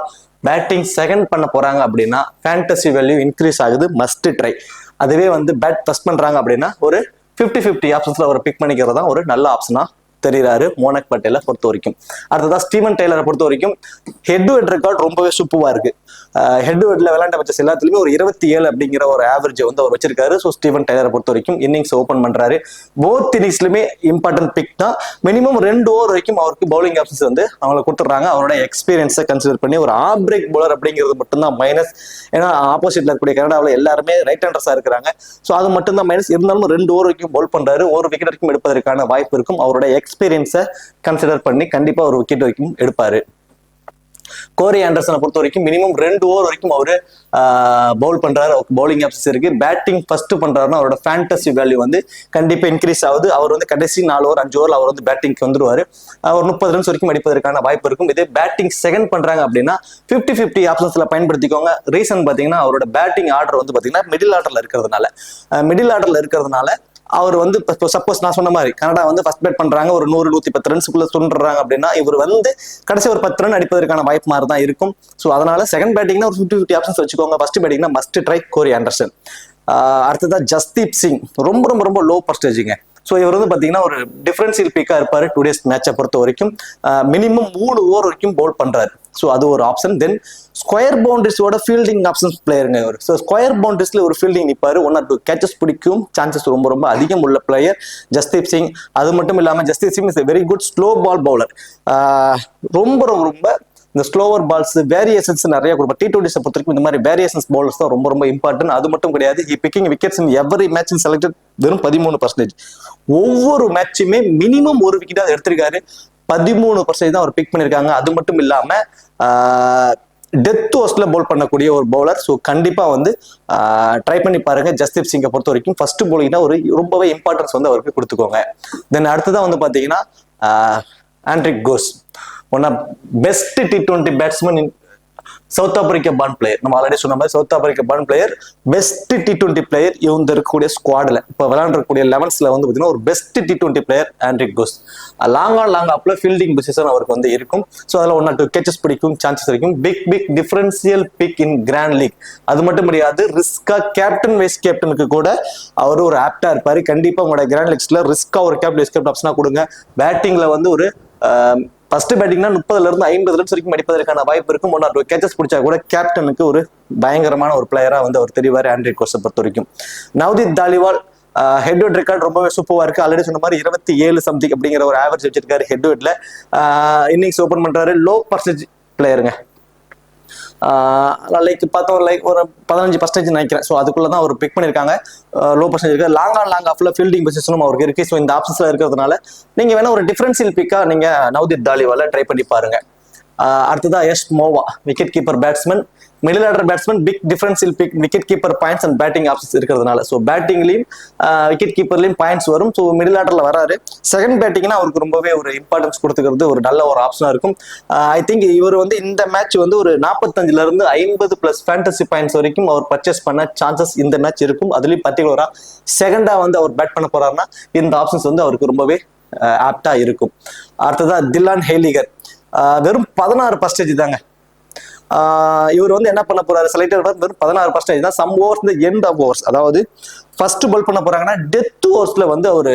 பேட்டிங் செகண்ட் பண்ண போறாங்க அப்படின்னா ஃபேண்டசி வேல்யூ இன்க்ரீஸ் ஆகுது, மஸ்ட் ட்ரை. அதுவே வந்து பேட் ஃபர்ஸ்ட் பண்றாங்க அப்படின்னா ஒரு 50-50 ஆப்ஷன்ஸ்ல அவர் பிக் பண்ணிக்கிறது தான் ஒரு நல்ல ஆப்ஷனா தெரியுறாரு மோனக் பட்டேலை பொறுத்த வரைக்கும். அடுத்ததான் ஸ்டீவன் டெய்லரை பொறுத்த வரைக்கும் ஹெட் டு ஹெட் ரெக்கார்ட் ரொம்பவே சூப்பரா இருக்கு. ஹெட் டு ஹெட்ல விளையாண்ட மேட்சஸ் எல்லாத்துலயுமே ஒரு 27 அப்படிங்கிற ஒரு ஆவரேஜ் வந்து அவர் வச்சிருக்காரு. ஸோ ஸ்டீவன் டெய்லரை பொறுத்த வரைக்கும் இன்னிங்ஸ் ஓப்பன் பண்றாரு. போத் இன்னிங்ஸ்லுமே இம்பார்ட்டன்ட் பிக் தான். மினிமம் 2 ஓவர் வரைக்கும் அவருக்கு பவுலிங் ஆப்ஷன்ஸ் வந்து அவங்களை கொடுத்துட்றாங்க. அவரோட எக்ஸ்பீரியன்ஸை கன்சிடர் பண்ணி ஒரு ஆஃப் பிரேக் பவுலர் அப்படிங்கிறது மட்டும்தான் மைனஸ். ஏன்னா ஆப்போசிட்ல இருக்கக்கூடிய கனடாவில் எல்லாருமே ரைட் ஹேண்டர்ஸா இருக்கிறாங்க. ஸோ அது மட்டும் தான் மைனஸ். இருந்தாலும் 2 ஓவர் வரைக்கும் பவுல் பண்றாரு. ஒரு விக்கெட் வரைக்கும் எடுப்பதற்கான வாய்ப்பு இருக்கும். அவரோட எக்ஸ்பீரியன்ஸை கன்சிடர் பண்ணி கண்டிப்பா ஒரு விக்கெட் வரைக்கும் எடுப்பாரு. கோரி ஆண்டர்சனை பொறுத்த வரைக்கும் மினிமம் 2 ஓவர் வரைக்கும் அவரு பவுல் பண்றாரு, பவுலிங் ஆப்ஷன்ஸ் இருக்கு. பேட்டிங் ஃபர்ஸ்ட் பண்றாருன்னா அவரோட ஃபேண்டசி வேல்யூ வந்து கண்டிப்பா இன்க்ரீஸ் ஆகுது. அவர் வந்து கடைசி 4 ஓவர் 5 ஓவர்ல அவர் வந்து பேட்டிங்க்கு வந்துருவாரு. அவர் 30 ரன்ஸ் வரைக்கும் அடிப்பதற்கான வாய்ப்பு இருக்கும். இதே பேட்டிங் செகண்ட் பண்றாங்க அப்படின்னா 50-50 ஆப்ஷன்ஸ்ல பயன்படுத்திக்கோங்க. ரீசன் பாத்தீங்கன்னா அவரோட பேட்டிங் ஆர்டர் வந்து பாத்தீங்கன்னா மிடில் ஆர்டர்ல இருக்கிறதுனால அவர் வந்து சப்போஸ் நான் சொன்ன மாதிரி கனடா வந்து ஃபர்ஸ்ட் பேட் பண்றாங்க, ஒரு 100-110 ரன்ஸ்க்குள்ள சொல்றாங்க அப்படின்னா இவர் வந்து கடைசி ஒரு 10 ரன் அடிப்பதற்கான வாய்ப்பு மாதிரி தான் இருக்கும். ஸோ அதனால செகண்ட் பேட்டிங்னா ஒரு 50-50 ஆப்ஷன்ஸ் வச்சுக்கோங்க. ஃபர்ஸ்ட் பேட்டிங்னா மஸ்ட் ட்ரை கோரி ஆண்டர்சன். அடுத்ததா ஜஸ்தீப் சிங் ரொம்ப ரொம்ப ரொம்ப லோ பர்சன்டேஜுங்க. ஸோ இவர் வந்து பார்த்தீங்கன்னா ஒரு டிஃபரன்சியல் பிக்கா இருப்பாரு. டுடேஸ் மேட்சை பொறுத்த வரைக்கும் மினிமம் 3 ஓவர் வரைக்கும் பவுல் பண்றாரு. ஸோ அது ஒரு ஆப்ஷன். தென் ஸ்கொயர் பவுண்டரிஸோட ஃபீல்டிங் ஆப்ஷன்ஸ் பிளேயருங்க இவர். ஸோ ஸ்கொயர் பவுண்டரிஸ்ல ஒரு ஃபீல்டிங் நிற்பாரு. 1 or 2 கேச்சஸ் பிடிக்கும் சான்சஸ் ரொம்ப ரொம்ப அதிகம் உள்ள பிளேயர் ஜஸ்தீப் சிங். அது மட்டும் இல்லாமல் Jasdeep Singh is very good slow ball bowler. ரொம்ப ரொம்ப ரொம்ப இந்த ஸ்லோவர் பால்ஸ் வேரியேஷன்ஸ் நிறைய கொடுப்போம். T20 பொறுத்த வரைக்கும் இந்த மாதிரி வேரியேஷன்ஸ் பவுலர்ஸ் தான் ரொம்ப ரொம்ப இம்பார்ட்டன்ட். அது மட்டும் கிடையாது, பிக்கிங் விக்கெட்ஸ் இன் எவரி மேட்ச் செலக்டட் வெறும் 13%. ஒவ்வொரு மேட்சுமே மினிமம் ஒரு விக்கெட்டாக எடுத்திருக்காரு. 13% தான் அவர் பிக் பண்ணியிருக்காங்க. அது மட்டும் இல்லாம டெத் ஓவர்ஸ்ல பவுல் பண்ணக்கூடிய ஒரு பவுலர். ஸோ கண்டிப்பா வந்து ட்ரை பண்ணி பாருங்க. ஜஸ்தீப் சிங்கை பொறுத்த வரைக்கும் ஃபர்ஸ்ட் பவுலிங்னா ஒரு ரொம்பவே இம்பார்ட்டன்ஸ் வந்து அவருக்கு கொடுத்துக்கோங்க. தென் அடுத்ததான் வந்து பாத்தீங்கன்னா Andries Gous, one of best T20 batsman in South Africa born player. நம்ம ஆல்ரெடி சொன்ன மாதிரி South Africa born player, best T20 player இவங்க இருக்கக்கூடிய ஸ்குவாட்ல இப்போ விளையாண்டக்கூடிய 11ஸ்ல வந்து பார்த்தீங்கன்னா ஒரு best T20 player Andries Gous. Long ஆப்ல ஃபீல்டிங் பொசிஷன் அவருக்கு வந்து இருக்கும். ஸோ அதில் 1 or 2 கேச்சஸ் பிடிக்கும் சான்சஸ் இருக்கும். Pick differential pick in grand league. அது மட்டும் முடியாது, ரிஸ்கா கேப்டன் வைஸ் கேப்டனுக்கு கூட அவர் ஒரு ஆப்டா இருப்பாரு. கண்டிப்பா உங்களோட கிராண்ட் லீக்ஸ்ல ரிஸ்கா ஒரு கேப்டன் வைஸ் கேப்டன் ஆப்ஷனா கொடுங்க. பேட்டிங்ல வந்து ஒரு ஃபர்ஸ்ட் பேட்டிங்னா 30-50 ரன்ஸ் வரைக்கும் அடிப்பதற்கான வாய்ப்பு இருக்கும். 1 or 2 கேச்சஸ் பிடிச்சா கூட கேப்டனுக்கு ஒரு பயங்கரமான ஒரு பிளேயரா வந்து அவர் தெரிவாரு ஆண்ட்ரிக் கோஸை பொறுத்த வரைக்கும். நவ்தீப் தாலிவால் ஹெட் வெட் ரெக்கார்ட் ரொம்பவே சூப்பரா இருக்கு. ஆல்ரெடி சொன்ன மாதிரி 27 சம்திங் அப்படிங்கிற ஒரு ஆவரேஜ் வச்சிருக்காரு ஹெட் வெட்ல. இன்னிங்ஸ் ஓபன் பண்றாரு. லோ பர்சன்டேஜ் பிளேயருங்க. லைக் பார்த்தோம் லைக் ஒரு 15% நினைக்கிறேன். ஸோ அதுக்குள்ளதான் அவர் பிக் பண்ணியிருக்காங்க. லோ பர்சன்டேஜ் இருக்கு. லாங் ஆஃப்ல ஃபீல்டிங் பொசிஷனும் அவருக்கு இருக்கு. ஸோ இந்த ஆப்ஷன்ஸ்ல இருக்கிறதுனால நீங்க வேணா ஒரு டிஃபரன்சியல் பிக்கா நீங்க நவ்தீப் தாலிவால ட்ரை பண்ணி பாருங்க. அடுத்ததா S Movva, wicket keeper batsman, middle order batsman, pick differential pick, wicket keeper points and batting options இருக்கிறதுனால ஸோ பேட்டிங்லையும் விக்கெட் கீப்பர்லையும் பாயிண்ட்ஸ் வரும். ஸோ மிடில் ஆர்டர்ல வராரு. செகண்ட் பேட்டிங்னா அவருக்கு ரொம்பவே ஒரு இம்பார்ட்டன்ஸ் கொடுத்துக்கிறது ஒரு நல்ல ஒரு ஆப்ஷனா இருக்கும். ஐ திங்க் இவர் வந்து இந்த மேட்ச் வந்து ஒரு 45-50+ ஃபேண்டசி பாயிண்ட்ஸ் வரைக்கும் அவர் பர்ச்சேஸ் பண்ண சான்சஸ் இந்த மேட்ச் இருக்கும். அதுலயும் பர்டிகுலரா செகண்டா வந்து அவர் பேட் பண்ண போறாருன்னா இந்த ஆப்ஷன்ஸ் வந்து அவருக்கு ரொம்பவே ஆப்டா இருக்கும். அடுத்ததா டிலான் ஹெய்லிகர், வெறும் 16% தாங்க. இவர் வந்து என்ன பண்ண போறாரு, செலக்டட் வெறும் 16% தான். சம் ஓவர்ஸ் இந்த எண்ட் ஆஃப் ஓவர்ஸ், அதாவது ஃபர்ஸ்ட் பால் பண்ண போறாங்கன்னா டெத் ஓவர்ஸ்ல வந்து ஒரு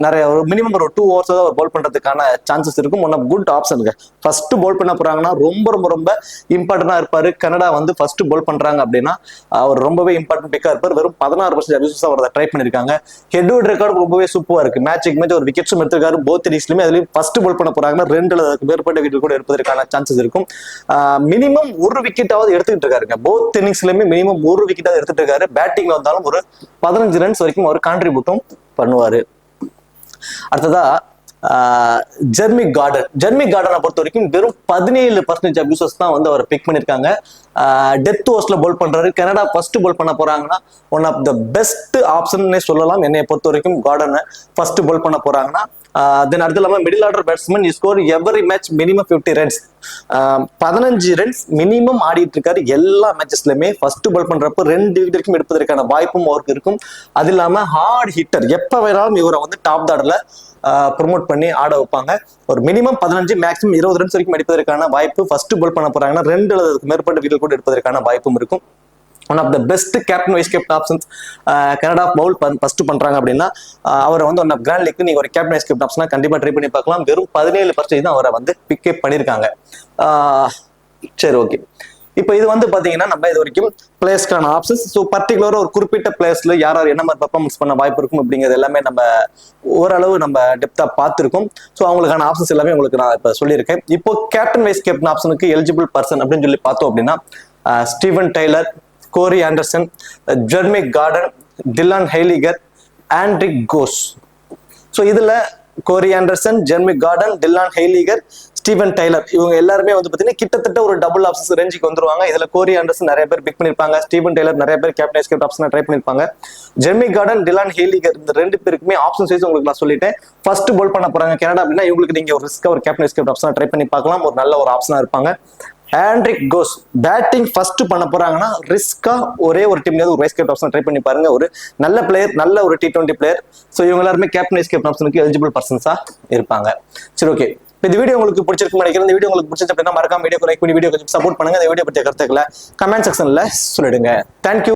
நிறைய ஒரு மினிமம் ஒரு 2 ஓவர்ஸ் தான் பவுல் பண்றதுக்கான சான்சஸ் இருக்கும். ஒன் ஆஃப் குட் ஆப்ஷனுங்க. ஃபர்ஸ்ட் பவுல் பண்ண போறாங்கன்னா ரொம்ப ரொம்ப ரொம்ப இம்பார்ட்டன்டா இருப்பாரு. கனடா வந்து ஃபர்ஸ்ட் பவுல் பண்றாங்க அப்படின்னா அவர் ரொம்பவே இம்பார்ட்டன்ட் பிக்கா இருப்பார். வெறும் 16% அபியூஸ் அவர் ட்ரை பண்ணிருக்காங்க. ஹெட்வுட் ரெக்கார்டு ரொம்பவே சூப்பரா இருக்கு. மேட்சுக்கு மேட்ச் ஒரு விக்கெட்ஸும் எடுத்திருக்காரு. போத் இன்னிங்ஸ்லயுமே அதுலயும் ஃபர்ஸ்ட் பவுல் பண்ண போறாங்கன்னா 2 மேற்பட்ட விக்கெட் கூட எடுப்பதற்கான சான்சஸ் இருக்கும். மினிமம் ஒரு விக்கெட்டாவது எடுத்துக்கிட்டு இருக்காருங்க. போத் இன்னிங்ஸ்லயுமே மினிமம் ஒரு விக்கெட்டாவது எடுத்துட்டு இருக்காரு. பேட்டிங்ல வந்தாலும் ஒரு 15 ரன்ஸ் வரைக்கும் அவர் கான்ட்ரிபியூட்டும் பண்ணுவாரு. அடுத்ததா ஜெர்மிக் கார்டனை பொறுத்த வரைக்கும் வெறும் 17% அபியூசஸ் தான் வந்து அவர் பிக் பண்ணிருக்காங்க. டெத் ஓவர்ஸ்ல பவுல் பண்றாரு. கனடா ஃபர்ஸ்ட் பவுல் பண்ண போறாங்கன்னா one of the best option சொல்லலாம். என்னை பொறுத்த வரைக்கும் கார்டனை ஃபர்ஸ்ட் பவுல் பண்ண போறாங்கன்னா தென் அடுத்து இல்லாம middle order batsman score every match minimum 50 runs. 15 runs minimum ஆடிட்டு இருக்காரு எல்லா மேட்சஸ்லயுமே. ஃபர்ஸ்ட் பவுல் பண்றப்ப 2 விக்கெட் வரைக்கும் எடுப்பதற்கான வாய்ப்பும் அவருக்கு இருக்கும். அது இல்லாம ஹார்ட் ஹிட்டர், எப்ப வேணாலும் இவரை வந்து டாப் ஆர்டர்ல ப்ரொமோட் பண்ணி ஆட வைப்பாங்க. ஒரு மினிமம் 15 மேக்ஸிமம் 20 ரன்ஸ் வரைக்கும் எடுப்பதற்கான வாய்ப்பு. ஃபர்ஸ்ட் பவுல் பண்ண போறாங்கன்னா 2 அல்லது மேற்பட்ட விக்கெட் கூட எடுப்பதற்கான வாய்ப்பும் இருக்கும். One of the best captain vice captain options Canada bowl first பண்றாங்க அப்படின்னா அவரை வந்து ஒன் ஆஃப் கிராண்ட் லீக் நீங்க ஒரு கேப்டன் வைஸ் கேப்டன் ஆப்ஷனா கண்டிப்பா ட்ரை பண்ணி பார்க்கலாம். வெறும் 17% தான் அவரை வந்து பிக்கப் பண்ணிருக்காங்க. சரி, ஓகே. இப்போ இது வந்து பாத்தீங்கன்னா நம்ம இது வரைக்கும் பிளேயர்ஸ்க்கான ஆப்ஷன்ஸ். ஸோ பர்டிகுலரா ஒரு குறிப்பிட்ட பிளேயர்ஸ்ல யார் என்ன மாதிரி பர்ஃபார்மன்ஸ் பண்ண வாய்ப்பு இருக்கும் அப்படிங்கிறது எல்லாமே நம்ம ஓரளவு நம்ம டெப்தா பார்த்துருக்கோம். ஸோ அவங்களுக்கான ஆப்ஷன்ஸ் எல்லாமே உங்களுக்கு நான் இப்போ சொல்லியிருக்கேன். இப்போ கேப்டன் வைஸ் கேப்டன் ஆப்ஷனுக்கு எலிஜிபிள் பர்சன் அப்படின்னு சொல்லி பார்த்தோம் அப்படின்னா Steven Taylor, Corey Anderson, Jeremy Gordon, Dillon Heyliger, Andries Gous. So இதுல Corey Anderson, Jeremy Gordon, Dillon Heyliger, Steven Taylor, இவங்க எல்லாருமே வந்து பாத்தீங்கன்னா கிட்டத்தட்ட ஒரு டபுள் ஆப்ஷன்ஸ் ரேஞ்சுக்கு வந்துருவாங்க. இதுல கோரி ஆண்டர்சன் நிறைய பேர் பிக் பண்ணிருப்பாங்க, ஸ்டீவன் டெய்லர் நிறைய பேர் captain vice captain option try பண்ணிருப்பாங்க. ஜெர்மி கார்டன், டிலான் ஹேலிகர், இந்த 2 பேருக்குமே ஆப்ஷன் வைஸ் உங்களுக்கு நான் சொல்லிட்டேன். ஃபர்ஸ்ட் போல் பண்ண போறாங்க கனடா அப்படின்னா இவங்களுக்கு நீங்க ஒரு ரிஸ்கா ஒரு captain vice captain option try பண்ணி பார்க்கலாம். ஒரு நல்ல ஒரு ஆப்ஷனா இருப்பாங்க. ஆண்ட்ரிக் கோஸ் பேட்டிங் ஃபர்ஸ்ட் பண்ண போறாங்கன்னா ரிஸ்கா ஒரே ஒரு டீம்ல ஒரு வைஸ் கேப்டன் ஆப்ஷன் ட்ரை பண்ணி பாருங்க. ஒரு நல்ல பிளேயர், நல்ல ஒரு T20 பிளேயர். ஸோ இவங்க எல்லாருமே கேப்டன் வைஸ் கேப்டன் ஆப்ஷனுக்கு எலிஜிபிள் பர்சன்ஸா இருப்பாங்க. சரி, ஓகே. இந்த வீடியோ உங்களுக்கு பிடிச்சிருக்கும் நினைக்கிறேன். இந்த வீடியோ உங்களுக்கு பிடிச்சிருச்சு அப்படின்னா மறக்காம வீடியோ லைக் பண்ணி வீடியோ சப்போர்ட் பண்ணுங்க. இந்த வீடியோ பற்றிய கருத்துக்களை கமெண்ட் செக்ஷன்ல சொல்லிடுங்க. தேங்க்யூ.